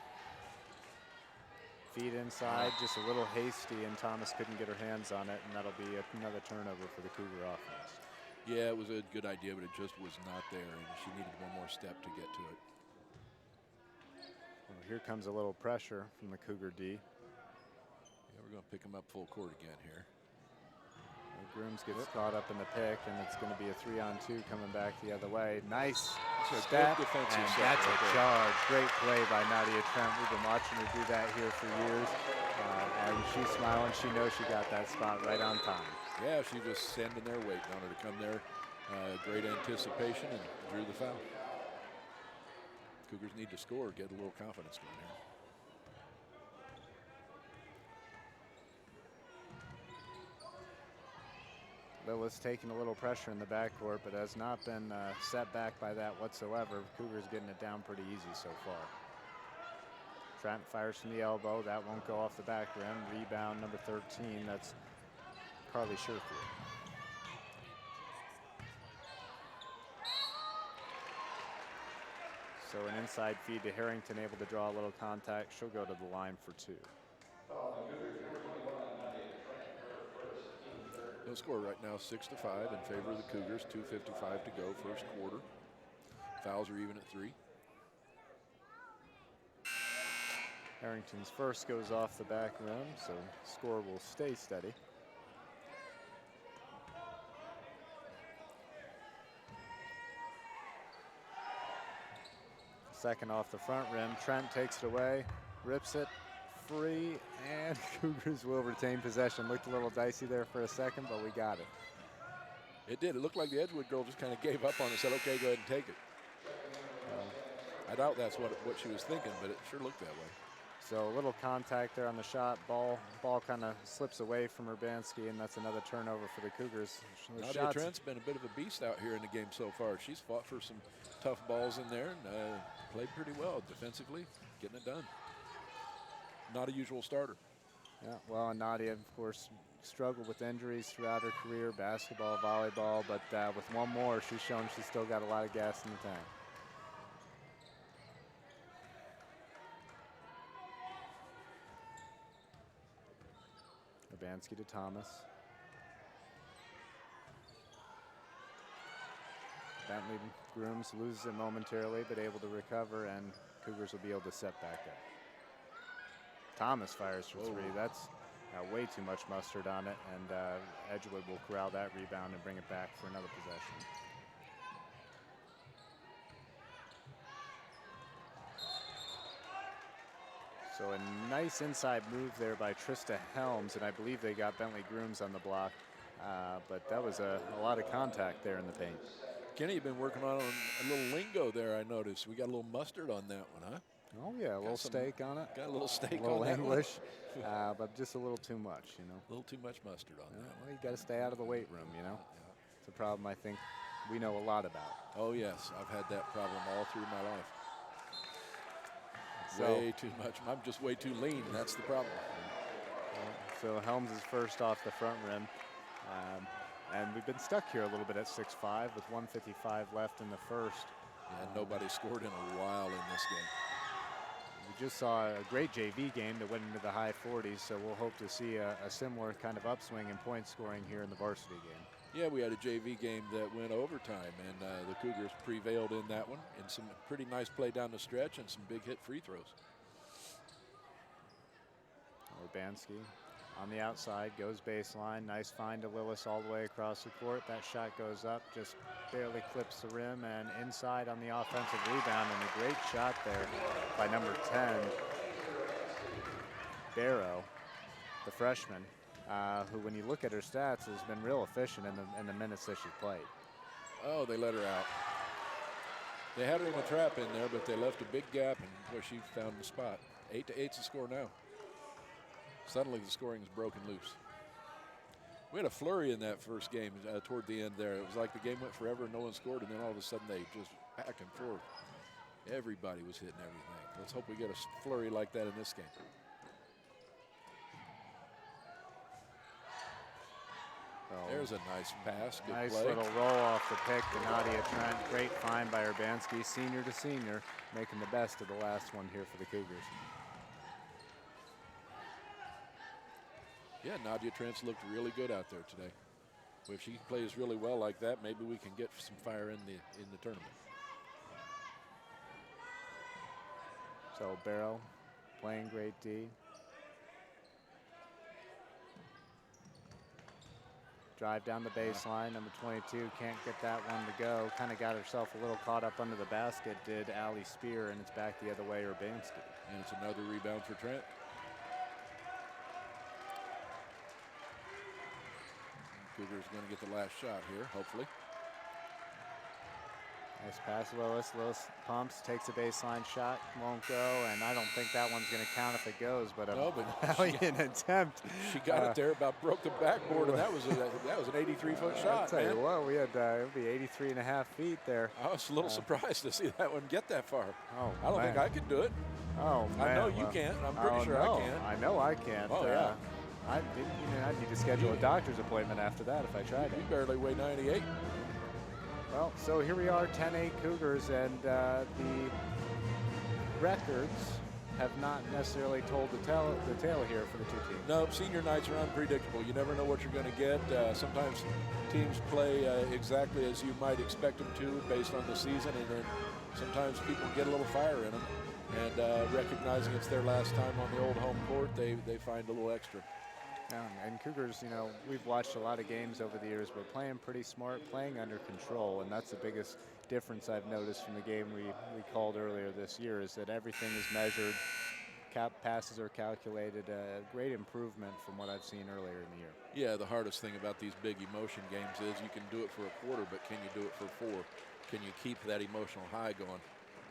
[SPEAKER 8] Feed inside, just a little hasty, and Thomas couldn't get her hands on it, and that'll be another turnover for the Cougar offense.
[SPEAKER 7] Yeah, it was a good idea, but it just was not there, and she needed one more step to get to it.
[SPEAKER 8] Well, here comes a little pressure from the Cougar D.
[SPEAKER 7] Yeah, we're going to pick them up full court again here.
[SPEAKER 8] Grooms gets caught up in the pick, and it's going to be a 3-on-2 coming back the other way. Nice
[SPEAKER 7] That's
[SPEAKER 8] step,
[SPEAKER 7] a good defensive
[SPEAKER 8] and
[SPEAKER 7] set
[SPEAKER 8] that's
[SPEAKER 7] right
[SPEAKER 8] a
[SPEAKER 7] there.
[SPEAKER 8] charge. Great play by Nadia Trent. We've been watching her do that here for years, and she's smiling. She knows she got that spot right on time.
[SPEAKER 7] Yeah, she was standing there waiting on her to come there. Great anticipation and drew the foul. Cougars need to score, get a little confidence going here.
[SPEAKER 8] Lillis taking a little pressure in the backcourt, but has not been set back by that whatsoever. Cougars getting it down pretty easy so far. Trent fires from the elbow. That won't go off the back rim. Rebound number 13. That's Carly Sherfield. So an inside feed to Harrington, able to draw a little contact. She'll go to the line for 2.
[SPEAKER 7] The score right now 6-5 in favor of the Cougars. 2:55 to go, first quarter. Fouls are even at 3.
[SPEAKER 8] Harrington's first goes off the back rim, so score will stay steady. Second off the front rim. Trent takes it away, rips it free, and Cougars will retain possession. Looked a little dicey there for a second, but we got it.
[SPEAKER 7] It did. It looked like the Edgewood girl just kind of gave up on it, said, okay, go ahead and take it. I doubt that's what she was thinking, but it sure looked that way.
[SPEAKER 8] So a little contact there on the shot. Ball kind of slips away from Urbanski, and that's another turnover for the Cougars.
[SPEAKER 7] Nadia Trent's been a bit of a beast out here in the game so far. She's fought for some tough balls in there and played pretty well defensively, getting it done. Not a usual starter.
[SPEAKER 8] Yeah, well, and Nadia, of course, struggled with injuries throughout her career, basketball, volleyball, but with one more, she's shown she's still got a lot of gas in the tank. Urbanski to Thomas. Bentley Grooms loses it momentarily, but able to recover, and Cougars will be able to set back up. Thomas fires for 3. That's way too much mustard on it, and Edgewood will corral that rebound and bring it back for another possession. So a nice inside move there by Trista Helms, and I believe they got Bentley Grooms on the block, but that was a lot of contact there in the paint.
[SPEAKER 7] Kenny, you've been working on a little lingo there, I noticed. We got a little mustard on that one, huh?
[SPEAKER 8] Oh, yeah, a little steak on it.
[SPEAKER 7] Got a little steak
[SPEAKER 8] a little
[SPEAKER 7] on that
[SPEAKER 8] English, but just a little too much, you know.
[SPEAKER 7] A little too much mustard on that.
[SPEAKER 8] Well, you got to stay out of the weight room, you know. Yeah. It's a problem I think we know a lot about.
[SPEAKER 7] Oh, yes. I've had that problem all through my life.
[SPEAKER 8] So,
[SPEAKER 7] way too much. I'm just way too lean. That's the problem.
[SPEAKER 8] So Helms is first off the front rim. And we've been stuck here a little bit at 6-5 with 1:55 left in the first.
[SPEAKER 7] And nobody scored in a while in this game.
[SPEAKER 8] We just saw a great JV game that went into the high 40s, so we'll hope to see a similar kind of upswing in point scoring here in the varsity game.
[SPEAKER 7] Yeah, we had a JV game that went overtime, and the Cougars prevailed in that one, and some pretty nice play down the stretch and some big hit free throws.
[SPEAKER 8] Urbanski on the outside, goes baseline. Nice find to Lillis all the way across the court. That shot goes up, just barely clips the rim, and inside on the offensive rebound, and a great shot there by number 10, Barrow, the freshman, who, when you look at her stats, has been real efficient in the minutes that she's played.
[SPEAKER 7] Oh, they let her out. They had her in the trap in there, but they left a big gap, and boy, she found the spot. 8-8's the score now. Suddenly the scoring is broken loose. We had a flurry in that first game toward the end there. It was like the game went forever and no one scored, and then all of a sudden they just back and forth. Everybody was hitting everything. Let's hope we get a flurry like that in this game. There's a nice pass. Good
[SPEAKER 8] Nice
[SPEAKER 7] play.
[SPEAKER 8] little roll off the pick to Nadia Trent. Great find by Urbanski, senior to senior, making the best of the last one here for the Cougars.
[SPEAKER 7] Yeah, Nadia Trent's looked really good out there today. If she plays really well like that, maybe we can get some fire in the tournament.
[SPEAKER 8] So Barrow playing great D. Drive down the baseline, number 22 can't get that one to go. Kind of got herself a little caught up under the basket, did Allie Spear, and it's back the other way, Urbanski.
[SPEAKER 7] And it's another rebound for Trent. Cougars going to get the last shot here, hopefully.
[SPEAKER 8] Nice pass, Lillis. Lillis pumps, takes a baseline shot, won't go, and I don't think that one's going to count if it goes, but
[SPEAKER 7] no, but
[SPEAKER 8] valiant attempt.
[SPEAKER 7] She got it there, about broke the backboard, and that was an 83-foot shot.
[SPEAKER 8] I'll tell
[SPEAKER 7] man.
[SPEAKER 8] you what, we had it would be 83.5 feet there.
[SPEAKER 7] I was a little surprised to see that one get that far.
[SPEAKER 8] Oh,
[SPEAKER 7] I don't think I could do it.
[SPEAKER 8] Oh, man.
[SPEAKER 7] I know you can't. I'm pretty sure
[SPEAKER 8] no,
[SPEAKER 7] I can.
[SPEAKER 8] I know I can't.
[SPEAKER 7] Oh, yeah.
[SPEAKER 8] I'd need to schedule a doctor's appointment after that if I tried it.
[SPEAKER 7] You barely weigh 98.
[SPEAKER 8] Well, so here we are, 10-8 Cougars, and the records have not necessarily told the tale here for the two teams.
[SPEAKER 7] No, senior nights are unpredictable. You never know what you're going to get. Sometimes teams play exactly as you might expect them to based on the season, and then sometimes people get a little fire in them. And recognizing it's their last time on the old home court, they find a little extra.
[SPEAKER 8] And Cougars, we've watched a lot of games over the years, but playing pretty smart, playing under control, and that's the biggest difference I've noticed from the game we called earlier this year, is that everything is measured, passes are calculated, great improvement from what I've seen earlier in the year.
[SPEAKER 7] Yeah, the hardest thing about these big emotion games is you can do it for a quarter, but can you do it for 4? Can you keep that emotional high going?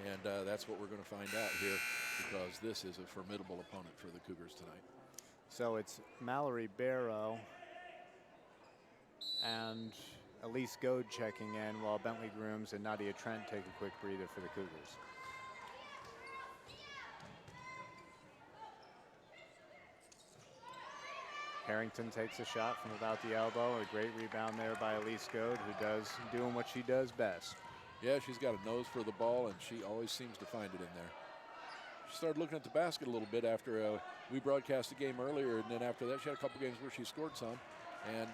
[SPEAKER 7] And that's what we're going to find out here, because this is a formidable opponent for the Cougars tonight.
[SPEAKER 8] So it's Mallory Barrow and Elise Goad checking in, while Bentley Grooms and Nadia Trent take a quick breather for the Cougars. Harrington takes a shot from about the elbow. A great rebound there by Elise Goad, who doing what she does best.
[SPEAKER 7] Yeah, she's got a nose for the ball, and she always seems to find it in there. She started looking at the basket a little bit after we broadcast the game earlier, and then after that she had a couple games where she scored some, and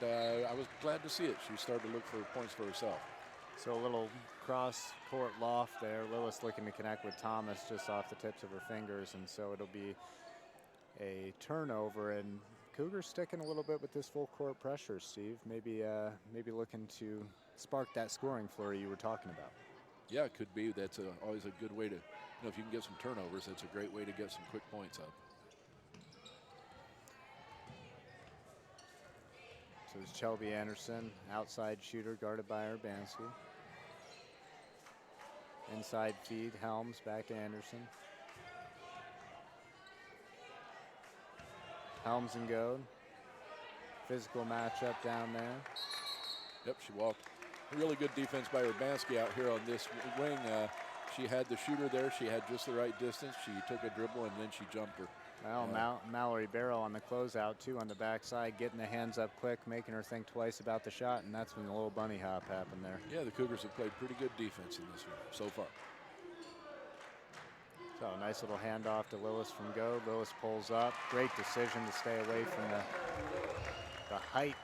[SPEAKER 7] I was glad to see it. She started to look for points for herself.
[SPEAKER 8] So a little cross-court loft there. Lillis looking to connect with Thomas just off the tips of her fingers, and so it'll be a turnover, and Cougars sticking a little bit with this full-court pressure, Steve. Maybe looking to spark that scoring flurry you were talking about.
[SPEAKER 7] Yeah, it could be. That's always a good way to, if you can get some turnovers, that's a great way to get some quick points up.
[SPEAKER 8] So it's Shelby Anderson, outside shooter guarded by Urbanski. Inside feed, Helms back to Anderson. Helms and Goad. Physical matchup down there.
[SPEAKER 7] Yep, she walked. Really good defense by Urbanski out here on this wing. She had the shooter there. She had just the right distance. She took a dribble, and then she jumped her.
[SPEAKER 8] Well, Mallory Barrow on the closeout, too, on the backside, getting the hands up quick, making her think twice about the shot, and that's when the little bunny hop happened there.
[SPEAKER 7] Yeah, the Cougars have played pretty good defense in this one so far.
[SPEAKER 8] So a nice little handoff to Lillis from Goad. Lillis pulls up. Great decision to stay away from the height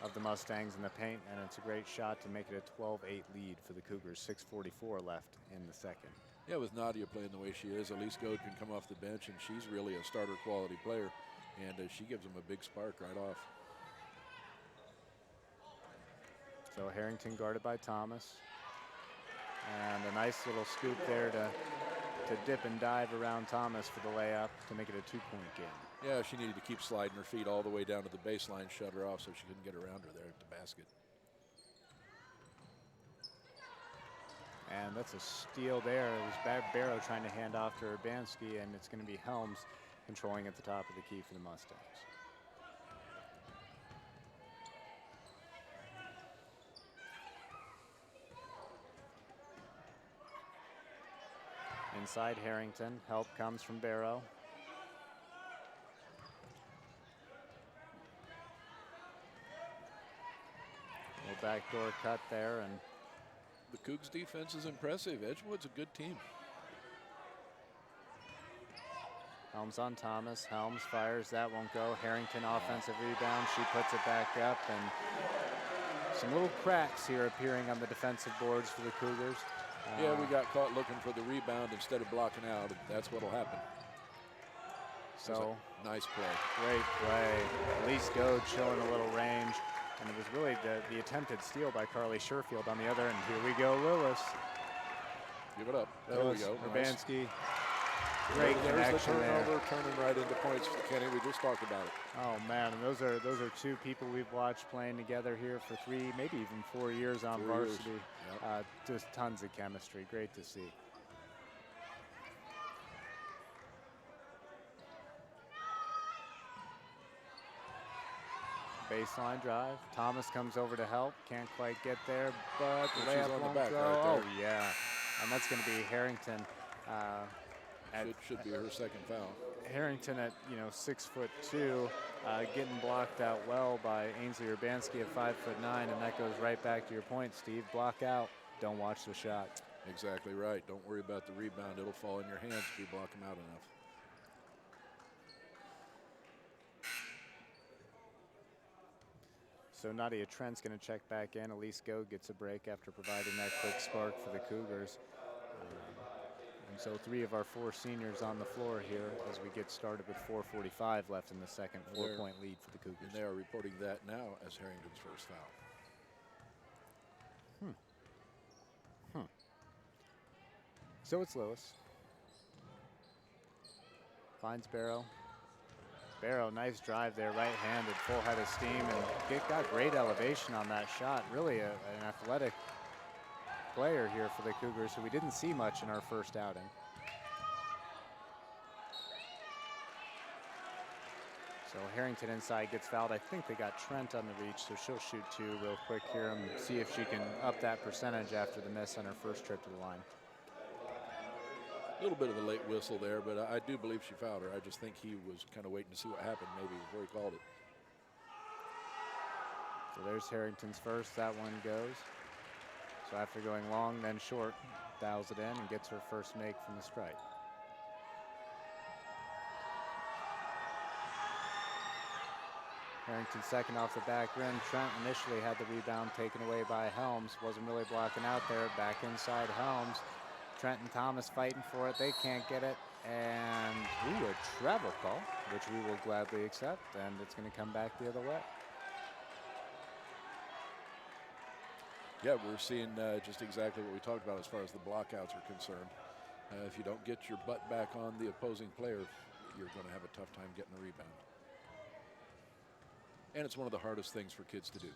[SPEAKER 8] of the Mustangs in the paint, and it's a great shot to make it a 12-8 lead for the Cougars. 6:44 left in the second.
[SPEAKER 7] Yeah, with Nadia playing the way she is, Elise Goad can come off the bench, and she's really a starter quality player. And she gives them a big spark right off.
[SPEAKER 8] So Harrington guarded by Thomas. And a nice little scoop there to dip and dive around Thomas for the layup to make it a 2-point game.
[SPEAKER 7] Yeah, she needed to keep sliding her feet all the way down to the baseline, shut her off so she couldn't get around her there at the basket.
[SPEAKER 8] And that's a steal there. It was Barrow trying to hand off to Urbanski, and it's going to be Helms controlling at the top of the key for the Mustangs. Inside Harrington, help comes from Barrow. Little backdoor cut there, and
[SPEAKER 7] the Cougs defense is impressive. Edgewood's a good team.
[SPEAKER 8] Helms on Thomas. Helms fires, that won't go. Harrington offensive rebound. She puts it back up, and some little cracks here appearing on the defensive boards for the Cougars.
[SPEAKER 7] Yeah, we got caught looking for the rebound instead of blocking out, and that's what'll happen.
[SPEAKER 8] So
[SPEAKER 7] nice play.
[SPEAKER 8] Great play. Elise Goad showing a little range, and it was really the attempted steal by Carly Sherfield on the other end. Here we go, Lewis.
[SPEAKER 7] Give it up.
[SPEAKER 8] Lewis,
[SPEAKER 7] there we go.
[SPEAKER 8] Urbanski. Great
[SPEAKER 7] There's
[SPEAKER 8] connection
[SPEAKER 7] the turnover,
[SPEAKER 8] there.
[SPEAKER 7] turning right into points for Kenny. We just talked about it.
[SPEAKER 8] Oh man, and those are two people we've watched playing together here for 3, maybe even 4 years on varsity.
[SPEAKER 7] Yep.
[SPEAKER 8] Just tons of chemistry. Great to see. Baseline drive. Thomas comes over to help. Can't quite get there, but the layup
[SPEAKER 7] she's on the
[SPEAKER 8] won't
[SPEAKER 7] back
[SPEAKER 8] go.
[SPEAKER 7] right there.
[SPEAKER 8] Oh yeah, and that's going to be Harrington.
[SPEAKER 7] Should be her second foul.
[SPEAKER 8] Harrington at 6'2", getting blocked out well by Ainsley Urbanski at 5'9", and that goes right back to your point, Steve. Block out. Don't watch the shot.
[SPEAKER 7] Exactly right. Don't worry about the rebound. It'll fall in your hands if you block them out enough.
[SPEAKER 8] So Nadia Trent's going to check back in. Elise Goad gets a break after providing that quick spark for the Cougars. And so 3 of our 4 seniors on the floor here as we get started with 4:45 left in the second. 4-point lead for the Cougars.
[SPEAKER 7] And they are reporting that now as Harrington's first foul.
[SPEAKER 8] So it's Lewis. Finds Barrow. Barrow, nice drive there, right-handed, full head of steam, and got great elevation on that shot. Really an athletic player here for the Cougars, who we didn't see much in our first outing. So Harrington inside gets fouled. I think they got Trent on the reach, so she'll shoot 2 real quick here and see if she can up that percentage after the miss on her first trip to the line.
[SPEAKER 7] A little bit of a late whistle there, but I do believe she fouled her. I just think he was kind of waiting to see what happened maybe before he called it.
[SPEAKER 8] So there's Harrington's first. That one goes. So after going long, then short, dials it in and gets her first make from the strike. Harrington second off the back rim. Trent initially had the rebound taken away by Helms. Wasn't really blocking out there. Back inside Helms. Trent and Thomas fighting for it. They can't get it. And a travel call, which we will gladly accept. And it's going to come back the other way.
[SPEAKER 7] Yeah, we're seeing just exactly what we talked about as far as the blockouts are concerned. If you don't get your butt back on the opposing player, you're going to have a tough time getting a rebound. And it's one of the hardest things for kids to do.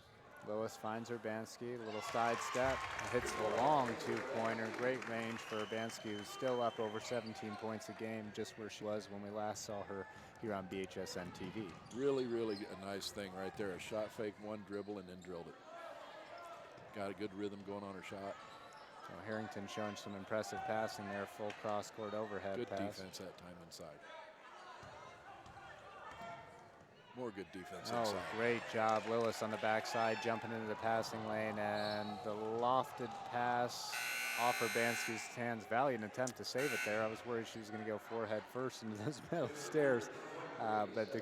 [SPEAKER 8] Lois finds Urbanski, a little side step, hits the long 2-pointer. Great range for Urbanski, who's still up over 17 points a game, just where she was when we last saw her here on BHSN TV.
[SPEAKER 7] Really, really a nice thing right there. A shot fake, 1 dribble, and then drilled it. Got a good rhythm going on her shot.
[SPEAKER 8] So Harrington showing some impressive passing there, full cross-court overhead
[SPEAKER 7] good
[SPEAKER 8] pass.
[SPEAKER 7] Defense that time inside. More good defense
[SPEAKER 8] Oh,
[SPEAKER 7] inside.
[SPEAKER 8] great job. Lewis on the backside, jumping into the passing lane, and the lofted pass off Urbanski's hands. Valiant attempt to save it there. I was worried she was going to go forehead first into those metal stairs, but the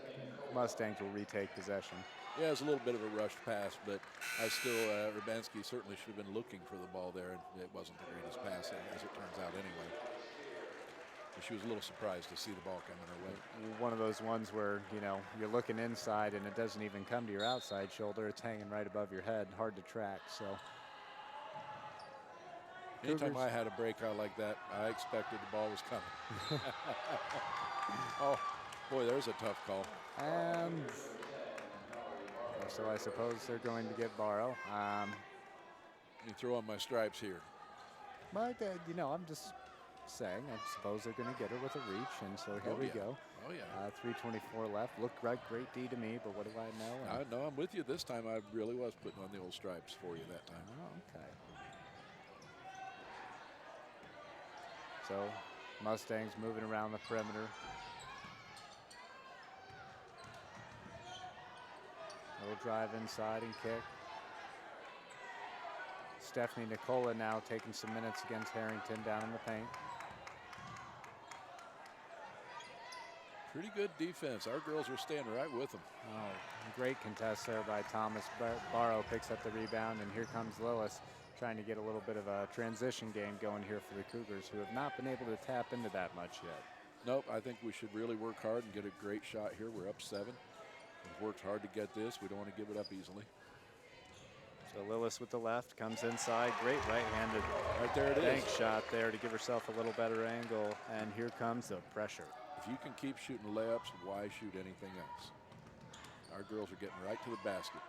[SPEAKER 8] Mustangs will retake possession.
[SPEAKER 7] Yeah, it was a little bit of a rushed pass, but I still, Urbanski certainly should have been looking for the ball there, and it wasn't the greatest pass, as it turns out anyway. She was a little surprised to see the ball coming her way.
[SPEAKER 8] One of those ones where, you know, you're looking inside and it doesn't even come to your outside shoulder. It's hanging right above your head, hard to track. So
[SPEAKER 7] anytime
[SPEAKER 8] Cougars.
[SPEAKER 7] I had a breakout like that, I expected the ball was coming. Oh, boy, there's a tough call.
[SPEAKER 8] And so I suppose they're going to get Barrow.
[SPEAKER 7] You throw on my stripes here.
[SPEAKER 8] But, you know, I'm just saying, I suppose they're going to get her with a reach. And so here we go.
[SPEAKER 7] Oh, yeah.
[SPEAKER 8] 3:24 left. Looked like great D to me, but what do I know?
[SPEAKER 7] I know I'm with you this time. I really was putting on the old stripes for you that time.
[SPEAKER 8] Oh, okay. So Mustangs moving around the perimeter. Little drive inside and kick. Stephanie Nicola now taking some minutes against Harrington down in the paint.
[SPEAKER 7] Pretty good defense. Our girls are staying right with them.
[SPEAKER 8] Oh, great contest there by Thomas. Barrow picks up the rebound, and here comes Lillis trying to get a little bit of a transition game going here for the Cougars, who have not been able to tap into that much yet.
[SPEAKER 7] Nope, I think we should really work hard and get a great shot here. We're up 7. We've worked hard to get this. We don't want to give it up easily.
[SPEAKER 8] So Lillis with the left comes inside. Great right-handed
[SPEAKER 7] right there it
[SPEAKER 8] bank
[SPEAKER 7] is.
[SPEAKER 8] shot there to give herself a little better angle. And here comes the pressure.
[SPEAKER 7] If you can keep shooting layups, why shoot anything else? Our girls are getting right to the basket.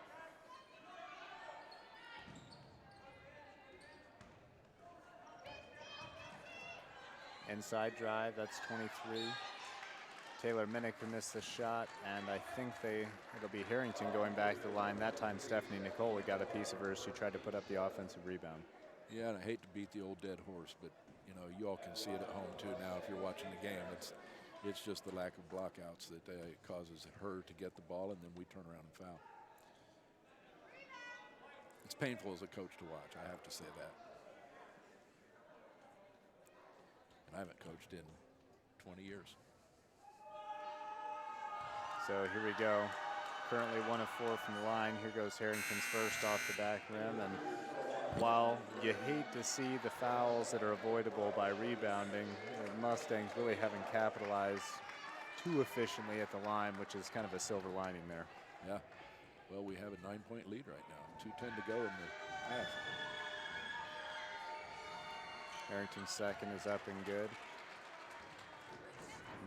[SPEAKER 8] Inside drive, that's 23. Taylor Minnick missed the shot, and I think it'll be Harrington going back to the line. That time Stephanie Nicola got a piece of hers. She tried to put up the offensive rebound.
[SPEAKER 7] Yeah, and I hate to beat the old dead horse, but you know, you all can see it at home too now if you're watching the game. It's just the lack of blockouts that causes her to get the ball, and then we turn around and foul. It's painful as a coach to watch, I have to say that. And I haven't coached in 20 years.
[SPEAKER 8] So here we go. Currently 1 of 4 from the line. Here goes Harrington's first off the back rim. And while you hate to see the fouls that are avoidable by rebounding, the Mustangs really haven't capitalized too efficiently at the line, which is kind of a silver lining there.
[SPEAKER 7] Yeah. Well, we have a 9-point lead right now. 2:10 to go in the half.
[SPEAKER 8] Harrington's second is up and good.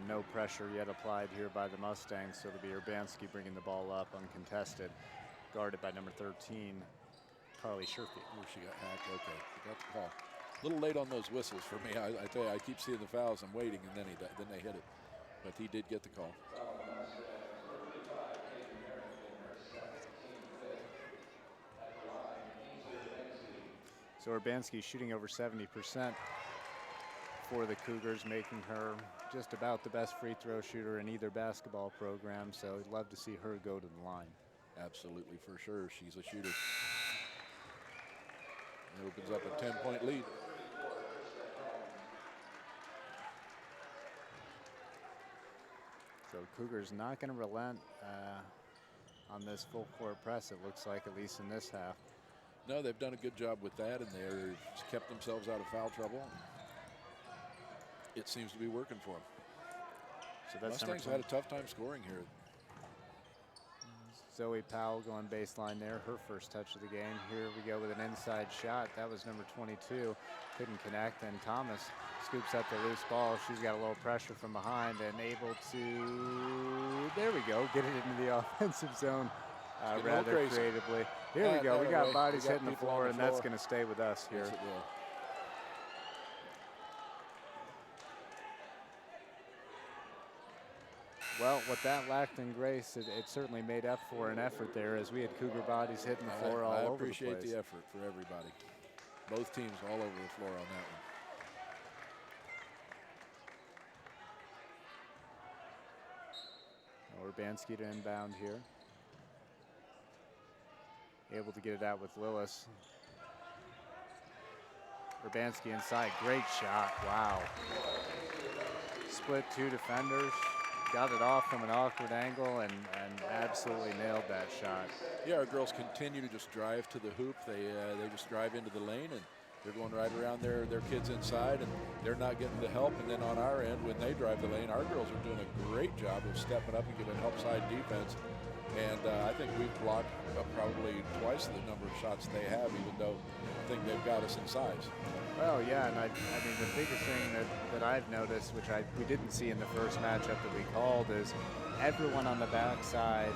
[SPEAKER 8] No pressure yet applied here by the Mustangs, so it'll be Urbanski bringing the ball up uncontested, guarded by number 13, Carly Sherfy.
[SPEAKER 7] Oh, she got hacked. Okay, got the call. A little late on those whistles for me. I tell you, I keep seeing the fouls. I'm waiting, and then they hit it. But he did get the call.
[SPEAKER 8] So Urbanski shooting over 70% for the Cougars, making her just about the best free throw shooter in either basketball program. So I'd love to see her go to the line.
[SPEAKER 7] Absolutely, for sure. She's a shooter. It opens up a 10-point lead.
[SPEAKER 8] So Cougars not going to relent on this full court press, it looks like, at least in this half.
[SPEAKER 7] No, they've done a good job with that, and they've kept themselves out of foul trouble. It seems to be working for them.
[SPEAKER 8] So that's
[SPEAKER 7] Mustangs had a tough time scoring here.
[SPEAKER 8] Zoe Powell going baseline there, her first touch of the game. Here we go with an inside shot. That was number 22. Couldn't connect, and Thomas scoops up the loose ball. She's got a little pressure from behind and able to, there we go, get it into the offensive zone rather creatively. Here we go. We got bodies hitting the floor, and that's going to stay with us here.
[SPEAKER 7] Yes, it will.
[SPEAKER 8] Well, what that lacked in grace, it certainly made up for an effort there, as we had Cougar bodies hitting the floor all over the place.
[SPEAKER 7] I appreciate the effort for everybody. Both teams all over the floor on that one.
[SPEAKER 8] Urbanski to inbound here. Able to get it out with Lillis. Urbanski inside, great shot, wow. Split 2 defenders. Got it off from an awkward angle and absolutely nailed that shot.
[SPEAKER 7] Yeah, our girls continue to just drive to the hoop. They just drive into the lane, and They're going right around their kids inside, and they're not getting the help. And then on our end, when they drive the lane, our girls are doing a great job of stepping up and giving help side defense. And I think we've blocked probably twice the number of shots they have, even though I think they've got us in size.
[SPEAKER 8] Well, yeah, and I mean, the biggest thing that I've noticed, which we didn't see in the first matchup that we called, is everyone on the backside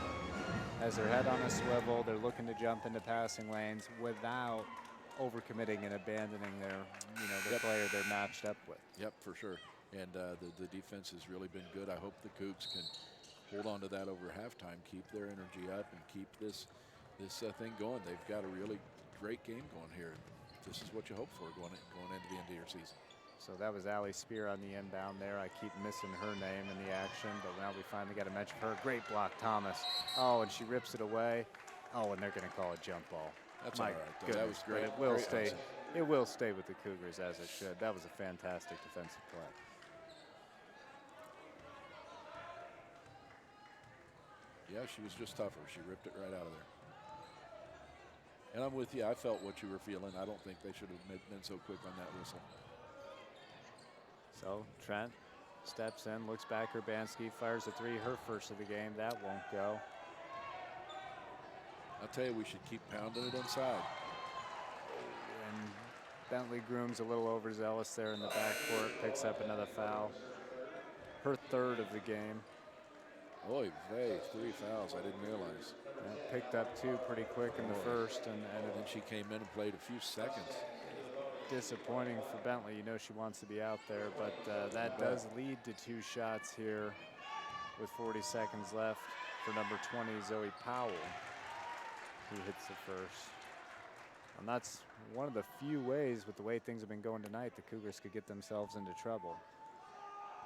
[SPEAKER 8] has their head on a swivel. They're looking to jump into passing lanes without overcommitting and abandoning the player they're matched up with.
[SPEAKER 7] Yep, for sure. And the defense has really been good. I hope the Cougs can hold on to that over halftime, keep their energy up, and keep this thing going. They've got a really great game going here. This is what you hope for going into the end of your season.
[SPEAKER 8] So that was Allie Spear on the inbound there. I keep missing her name in the action, but now we finally got a mention of her. Great block, Thomas. Oh, and she rips it away. Oh, and they're going to call a jump ball.
[SPEAKER 7] That's
[SPEAKER 8] My
[SPEAKER 7] all right, though.
[SPEAKER 8] goodness,
[SPEAKER 7] That was great.
[SPEAKER 8] It will
[SPEAKER 7] Great
[SPEAKER 8] stay.
[SPEAKER 7] outside.
[SPEAKER 8] It will stay with the Cougars as it should. That was a fantastic defensive play.
[SPEAKER 7] Yeah, she was just tougher. She ripped it right out of there. And I'm with you. I felt what you were feeling. I don't think they should have been so quick on that whistle.
[SPEAKER 8] So Trent steps in, looks back. Urbanski fires a three, her first of the game. That won't go.
[SPEAKER 7] I'll tell you, we should keep pounding it inside.
[SPEAKER 8] And Bentley Groom's a little overzealous there in the backcourt. Picks up another foul. Her third of the game.
[SPEAKER 7] Oy vey, 3 fouls. I didn't realize.
[SPEAKER 8] Picked up 2 pretty quick in the first, and
[SPEAKER 7] then she came in and played a few seconds.
[SPEAKER 8] Disappointing for Bentley. You know she wants to be out there, but that does lead to 2 shots here with 40 seconds left for number 20, Zoe Powell, who hits the first. And that's one of the few ways, with the way things have been going tonight, the Cougars could get themselves into trouble.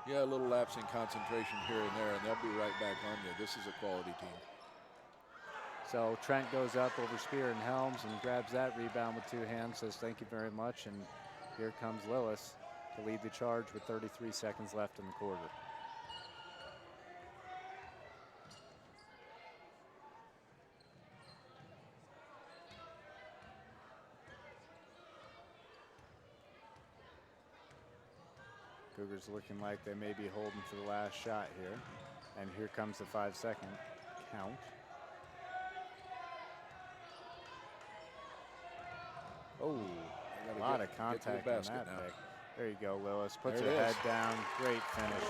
[SPEAKER 7] Yeah, a little lapse in concentration here and there, and they'll be right back on you. This is a quality team.
[SPEAKER 8] So Trent goes up over Spear and Helms and grabs that rebound with 2 hands, says thank you very much, and here comes Lillis to lead the charge with 33 seconds left in the quarter. Cougars looking like they may be holding for the last shot here. And here comes the 5-second count. Oh, a lot of contact on that pick. There you go, Lillis. Puts her head down. Great finish.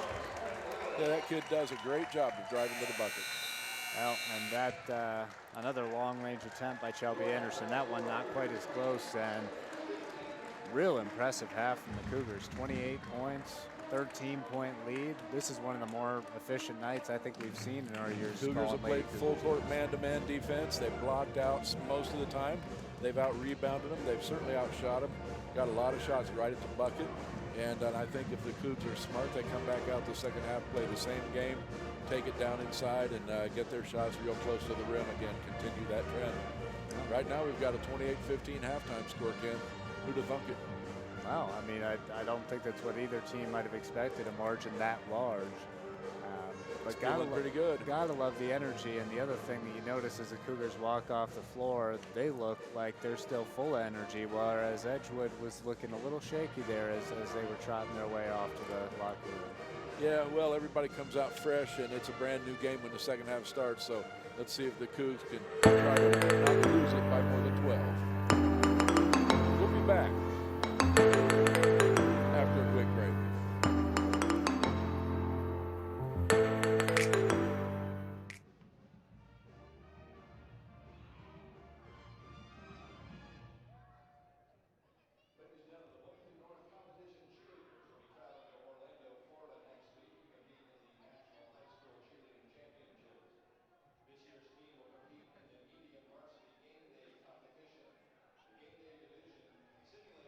[SPEAKER 7] Yeah, that kid does a great job of driving to the bucket.
[SPEAKER 8] Well, and that another long-range attempt by Shelby Anderson. That one not quite as close, and real impressive half from the Cougars. 28 points, 13-point lead. This is one of the more efficient nights I think we've seen in our years.
[SPEAKER 7] Cougars have played full-court man-to-man defense. They've blocked out most of the time. They've out-rebounded them. They've certainly outshot them. Got a lot of shots right at the bucket. And I think if the Cougs are smart, they come back out the second half, play the same game, take it down inside, and get their shots real close to the rim again, continue that trend. Right now we've got a 28-15 halftime score, Ken. Who'd have thunk it?
[SPEAKER 8] Wow, I mean, I don't think that's what either team might have expected, a margin that large. But gotta love the energy. And the other thing that you notice as the Cougars walk off the floor, they look like they're still full of energy, whereas Edgewood was looking a little shaky there as they were trotting their way off to the locker room.
[SPEAKER 7] Yeah, well, everybody comes out fresh, and it's a brand new game when the second half starts. So let's see if the Cougs can try to not lose it by more than 12. We'll be back after a quick break.
[SPEAKER 6] Game day division simulates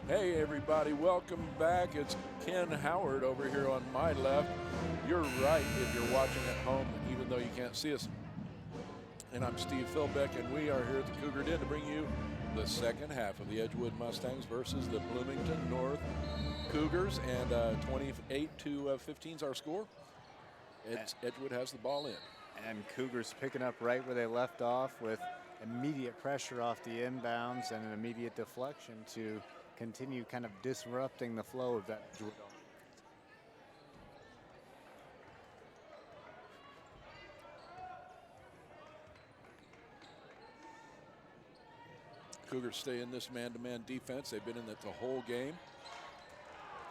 [SPEAKER 7] Hey everybody, welcome back. It's Ken Howard over here on my left. You're right if you're watching at home, even though you can't see us. And I'm Steve Philbeck, and we are here at the Cougar Den to bring you the second half of the Edgewood Mustangs versus the Bloomington North Cougars. And 28-15 is our score. Edgewood has the ball in.
[SPEAKER 8] And Cougars picking up right where they left off with immediate pressure off the inbounds and an immediate deflection to continue kind of disrupting the flow of that Edgewood offense.
[SPEAKER 7] Cougars stay in this man-to-man defense. They've been in it the whole game.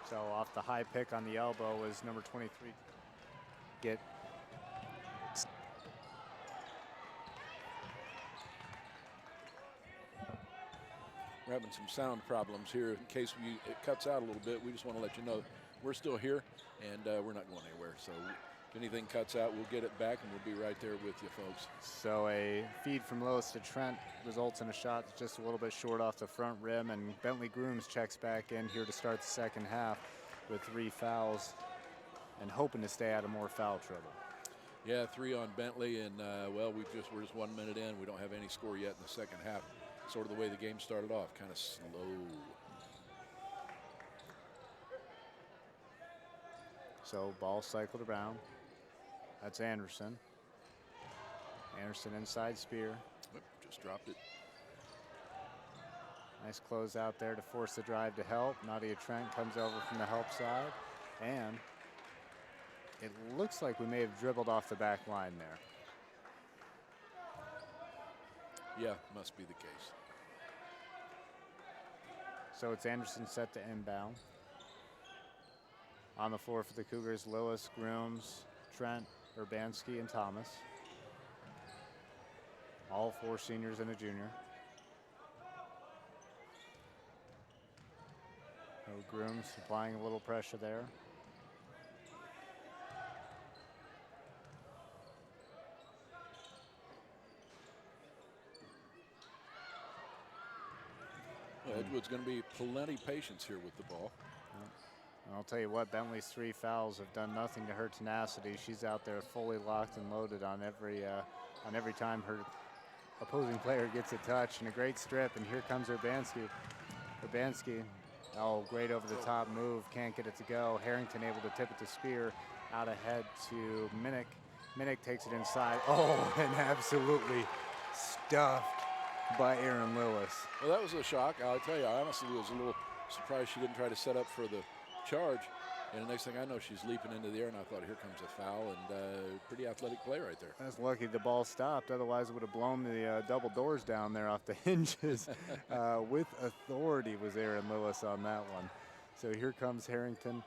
[SPEAKER 8] So off the high pick on the elbow was number 23.
[SPEAKER 7] We're having some sound problems here. In case it cuts out a little bit, we just want to let you know we're still here and we're not going anywhere. So if anything cuts out, we'll get it back and we'll be right there with you folks.
[SPEAKER 8] So a feed from Lewis to Trent results in a shot that's just a little bit short off the front rim, and Bentley Grooms checks back in here to start the second half with 3 fouls and hoping to stay out of more foul trouble.
[SPEAKER 7] Yeah, 3 on Bentley, and well, we're just 1 minute in. We don't have any score yet in the second half. Sort of the way the game started off, kind of slow.
[SPEAKER 8] So ball cycled around. That's Anderson. Anderson inside Spear.
[SPEAKER 7] Oop, just dropped it.
[SPEAKER 8] Nice close out there to force the drive to help. Nadia Trent comes over from the help side, and it looks like we may have dribbled off the back line there.
[SPEAKER 7] Yeah, must be the case.
[SPEAKER 8] So it's Anderson set to inbound. On the floor for the Cougars, Lewis, Grooms, Trent, Urbanski, and Thomas. All 4 seniors and a junior. So Grooms applying a little pressure there.
[SPEAKER 7] Well, Edgewood's going to be plenty patience here with the ball.
[SPEAKER 8] I'll tell you what, Bentley's 3 fouls have done nothing to her tenacity. She's out there fully locked and loaded on every time her opposing player gets a touch, and a great strip. And here comes Urbanski. Urbanski, oh, great over the top move, can't get it to go. Harrington able to tip it to Spear, out ahead to Minnick. Minnick takes it inside. Oh, and absolutely stuffed by Aaron Lewis.
[SPEAKER 7] Well, that was a shock. I'll tell you, I honestly was a little surprised she didn't try to set up for the charge. And the next thing I know, she's leaping into the air, and I thought, here comes a foul, and pretty athletic play right there.
[SPEAKER 8] That's lucky the ball stopped. Otherwise, it would have blown the double doors down there off the hinges. With authority was Aaron Lewis on that one. So here comes Harrington.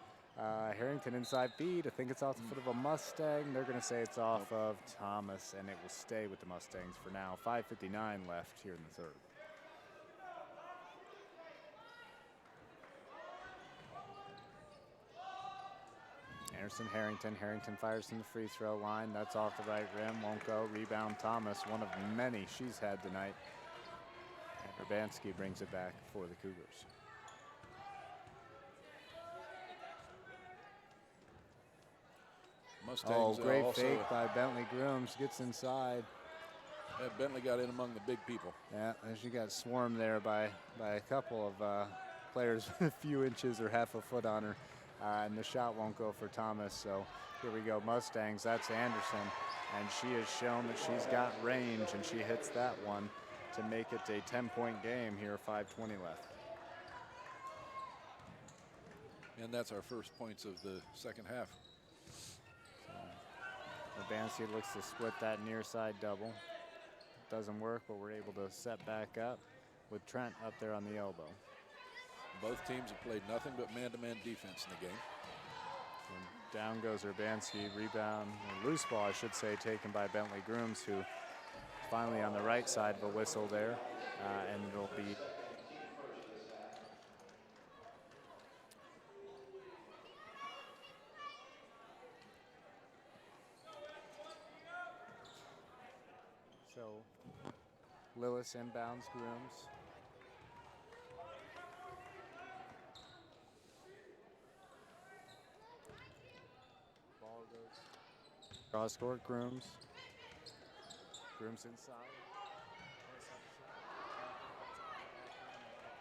[SPEAKER 8] Harrington inside feed. I think it's off the foot of a Mustang. They're going to say it's off of Thomas, and it will stay with the Mustangs for now. 5:59 left here in the third. Anderson, Harrington. Harrington fires from the free throw line. That's off the right rim. Won't go. Rebound Thomas, one of many she's had tonight. And Urbanski brings it back for the Cougars.
[SPEAKER 7] Mustangs,
[SPEAKER 8] great
[SPEAKER 7] also,
[SPEAKER 8] fake by Bentley Grooms. Gets inside.
[SPEAKER 7] Yeah, Bentley got in among the big people.
[SPEAKER 8] Yeah, and she got swarmed there by a couple of players with a few inches or half a foot on her. And the shot won't go for Thomas. So here we go, Mustangs. That's Anderson. And she has shown that she's got range, and she hits that one to make it a 10-point game here, 5:20 left.
[SPEAKER 7] And that's our first points of the second half.
[SPEAKER 8] Urbanski looks to split that near side double. Doesn't work, but we're able to set back up with Trent up there on the elbow.
[SPEAKER 7] Both teams have played nothing but man-to-man defense in the game.
[SPEAKER 8] And down goes Urbanski, rebound, or loose ball, I should say, taken by Bentley Grooms, who finally on the right side of a whistle there, and it'll be so Lewis inbounds Grooms. Cross court, Grooms. Grooms inside.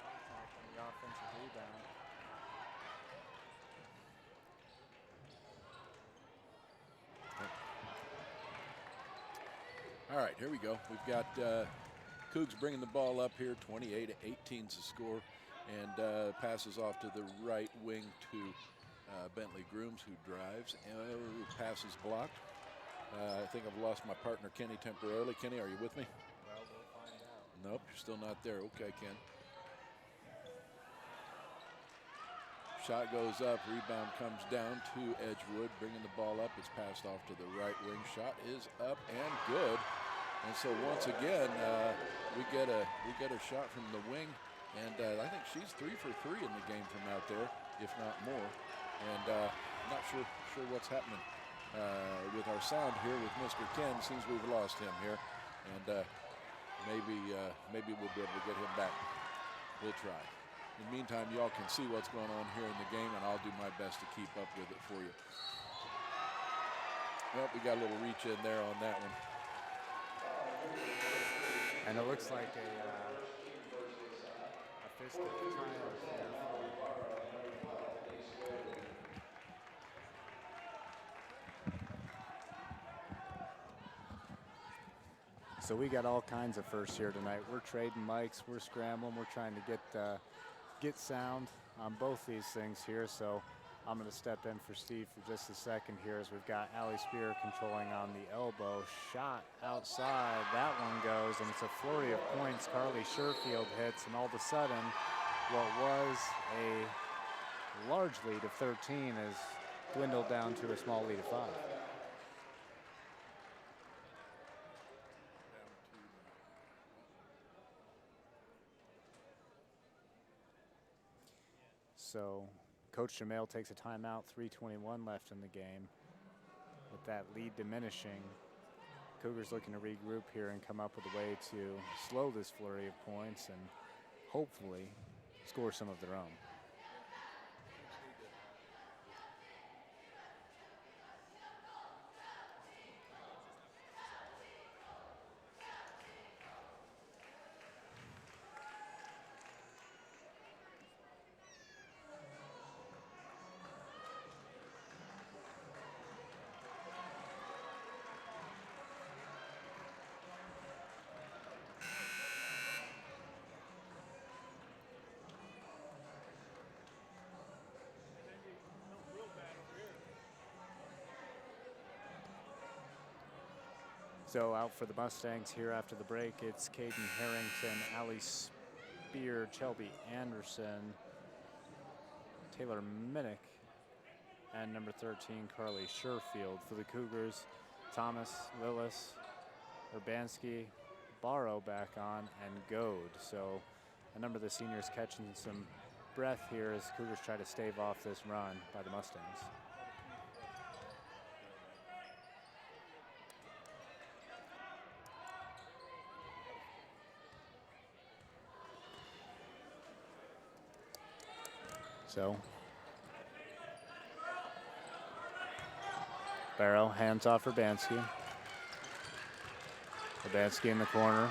[SPEAKER 8] Contact on the offensive rebound.
[SPEAKER 7] All right, here we go. We've got Cougs bringing the ball up here, 28-18 to score, and passes off to the right wing to Bentley Grooms, who drives. Pass is blocked. I think I've lost my partner, Kenny, temporarily. Kenny, are you with me?
[SPEAKER 8] Well, we'll find out.
[SPEAKER 7] Nope, you're still not there. Okay, Ken. Shot goes up, rebound comes down to Edgewood, bringing the ball up. It's passed off to the right wing. Shot is up and good. And so once again, we get a shot from the wing, and I think she's 3 for 3 in the game from out there, if not more. And not sure what's happening with our sound here with Mr. Ken. Seems we've lost him here, and maybe we'll be able to get him back. We'll try. In the meantime, y'all can see what's going on here in the game, and I'll do my best to keep up with it for you. Well, we got a little reach in there on that one.
[SPEAKER 8] And it looks like a fisted triumph here. So we got all kinds of firsts here tonight. We're trading mics, we're scrambling, we're trying to get sound on both these things here. So I'm going to step in for Steve for just a second here as we've got Allie Spear controlling on the elbow. Shot outside, that one goes, and it's a flurry of points. Carly Sherfield hits, and all of a sudden, what was a large lead of 13 is dwindled down to a small lead of 5. So Coach Jamail takes a timeout, 3:21 left in the game. With that lead diminishing, Cougars looking to regroup here and come up with a way to slow this flurry of points and hopefully score some of their own. So out for the Mustangs here after the break, it's Caden Harrington, Allie Spear, Shelby Anderson, Taylor Minnick, and number 13, Carly Sherfield. For the Cougars, Thomas, Lillis, Urbanski, Barrow back on, and Goad. So a number of the seniors catching some breath here as Cougars try to stave off this run by the Mustangs. So Barrow hands off Urbanski. Urbanski in the corner.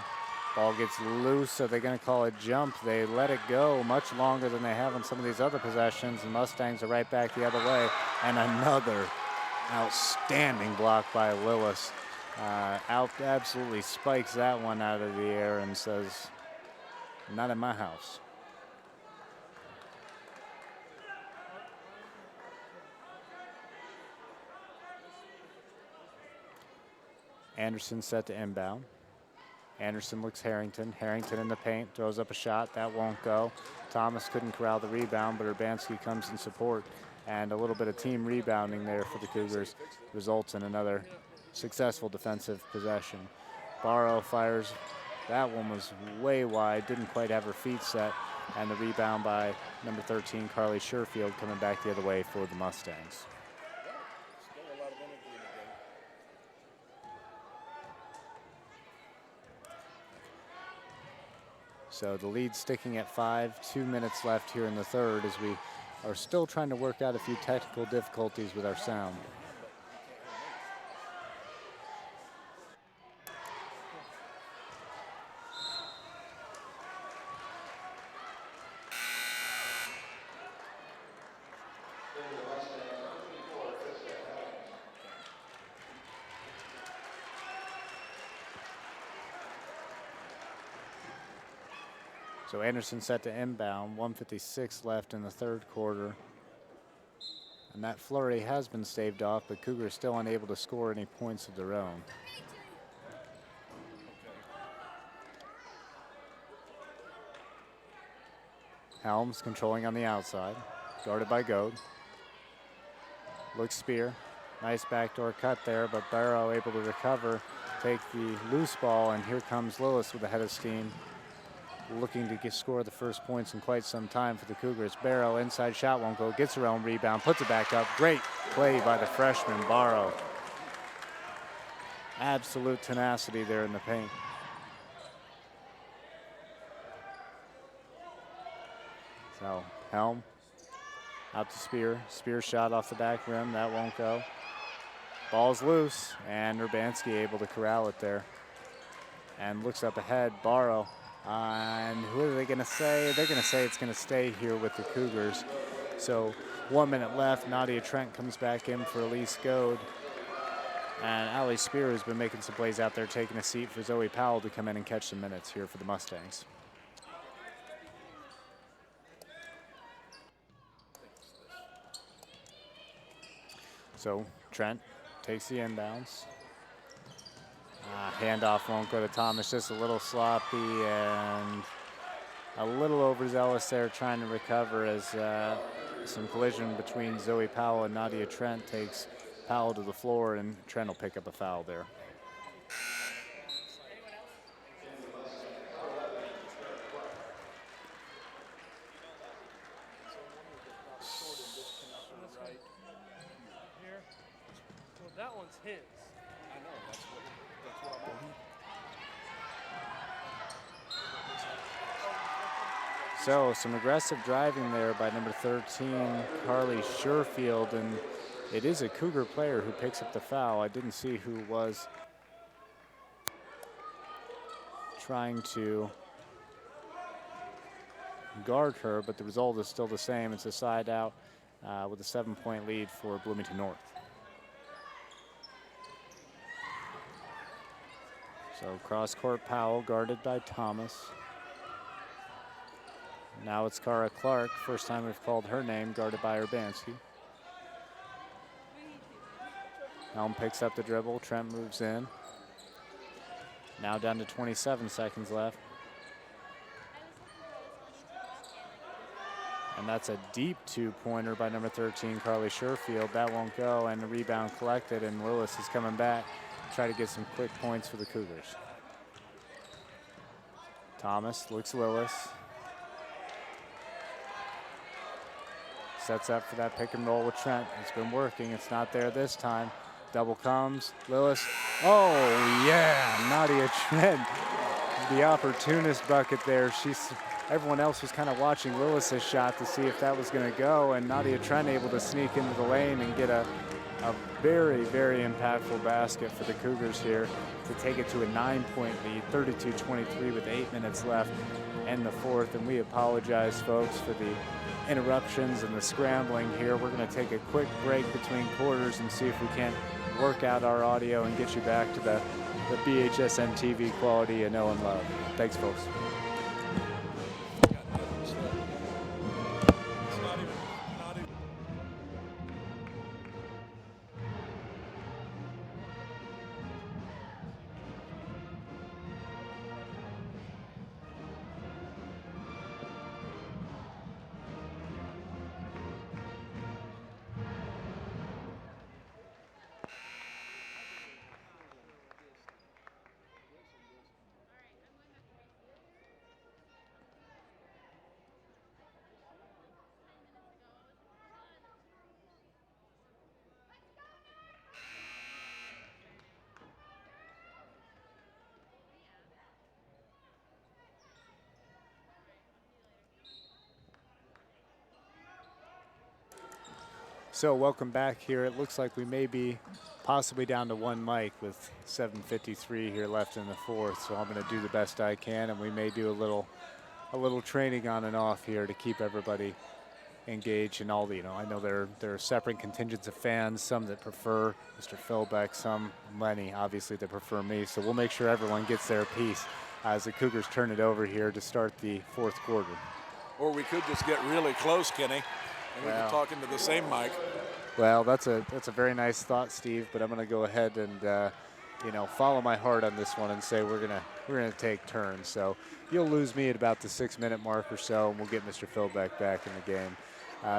[SPEAKER 8] Ball gets loose, so they're going to call a jump. They let it go much longer than they have on some of these other possessions. The Mustangs are right back the other way. And another outstanding block by Lillis. Absolutely spikes that one out of the air and says, not in my house. Anderson set to inbound. Anderson looks Harrington. Harrington in the paint, throws up a shot. That won't go. Thomas couldn't corral the rebound, but Urbanski comes in support. And a little bit of team rebounding there for the Cougars results in another successful defensive possession. Barrow fires. That one was way wide, didn't quite have her feet set. And the rebound by number 13, Carly Sherfield, coming back the other way for the Mustangs. So the lead sticking at 5, 2 minutes left here in the third as we are still trying to work out a few technical difficulties with our sound. So Anderson set to inbound, 1:56 left in the third quarter. And that flurry has been staved off, but Cougars still unable to score any points of their own. Helms controlling on the outside, guarded by Goad. Looks Spear, nice backdoor cut there, but Barrow able to recover, take the loose ball, and here comes Lillis with a head of steam, looking to score the first points in quite some time for the Cougars. Barrow, inside shot won't go, gets her own rebound, puts it back up. Great play by the freshman, Barrow. Absolute tenacity there in the paint. So Helm out to Spear. Spear shot off the back rim, that won't go. Ball's loose, and Urbanski able to corral it there. And looks up ahead, Barrow. And who are they going to say? They're going to say it's going to stay here with the Cougars. So 1 minute left. Nadia Trent comes back in for Elise Goad. And Allie Spear has been making some plays out there, taking a seat for Zoe Powell to come in and catch some minutes here for the Mustangs. So Trent takes the inbounds. Handoff won't go to Thomas, just a little sloppy and a little overzealous there trying to recover as some collision between Zoe Powell and Nadia Trent takes Powell to the floor, and Trent will pick up a foul there.
[SPEAKER 10] That one's his.
[SPEAKER 7] I know, that's what I'm on.
[SPEAKER 8] So some aggressive driving there by number 13, Carly Sherfield, and it is a Cougar player who picks up the foul. I didn't see who was trying to guard her, but the result is still the same. It's a side out with a 7-point lead for Bloomington North. So cross-court Powell guarded by Thomas. Now it's Cara Clark, first time we've called her name, guarded by Urbanski. Helm picks up the dribble, Trent moves in. Now down to 27 seconds left. And that's a deep two-pointer by number 13, Carly Sherfield. That won't go, and the rebound collected, and Lillis is coming back. Try to get some quick points for the Cougars. Thomas looks Lillis. Sets up for that pick and roll with Trent. It's been working. It's not there this time. Double comes. Lillis. Oh, yeah. Nadia Trent. The opportunist bucket there. Everyone else was kind of watching Lillis's shot to see if that was going to go. And Nadia Trent able to sneak into the lane and get a very, very impactful basket for the Cougars here to take it to a 9-point lead, 32-23 with 8 minutes left in the fourth. And we apologize, folks, for the interruptions and the scrambling here. We're going to take a quick break between quarters and see if we can't work out our audio and get you back to the BHSN TV quality you know and love. Thanks, folks. So welcome back here. It looks like we may be possibly down to one mic with 7:53 here left in the fourth. So I'm going to do the best I can, and we may do a little training on and off here to keep everybody engaged in all the, I know there are separate contingents of fans, some that prefer Mr. Philbeck, many obviously that prefer me. So we'll make sure everyone gets their piece. as the Cougars turn it over here to start the fourth quarter.
[SPEAKER 7] Or we could just get really close, Kenny, and we can talk into the same mic.
[SPEAKER 8] Well, that's a very nice thought, Steve. But I'm going to go ahead and follow my heart on this one and say we're gonna take turns. So you'll lose me at about the 6-minute mark or so, and we'll get Mr. Philbeck back in the game.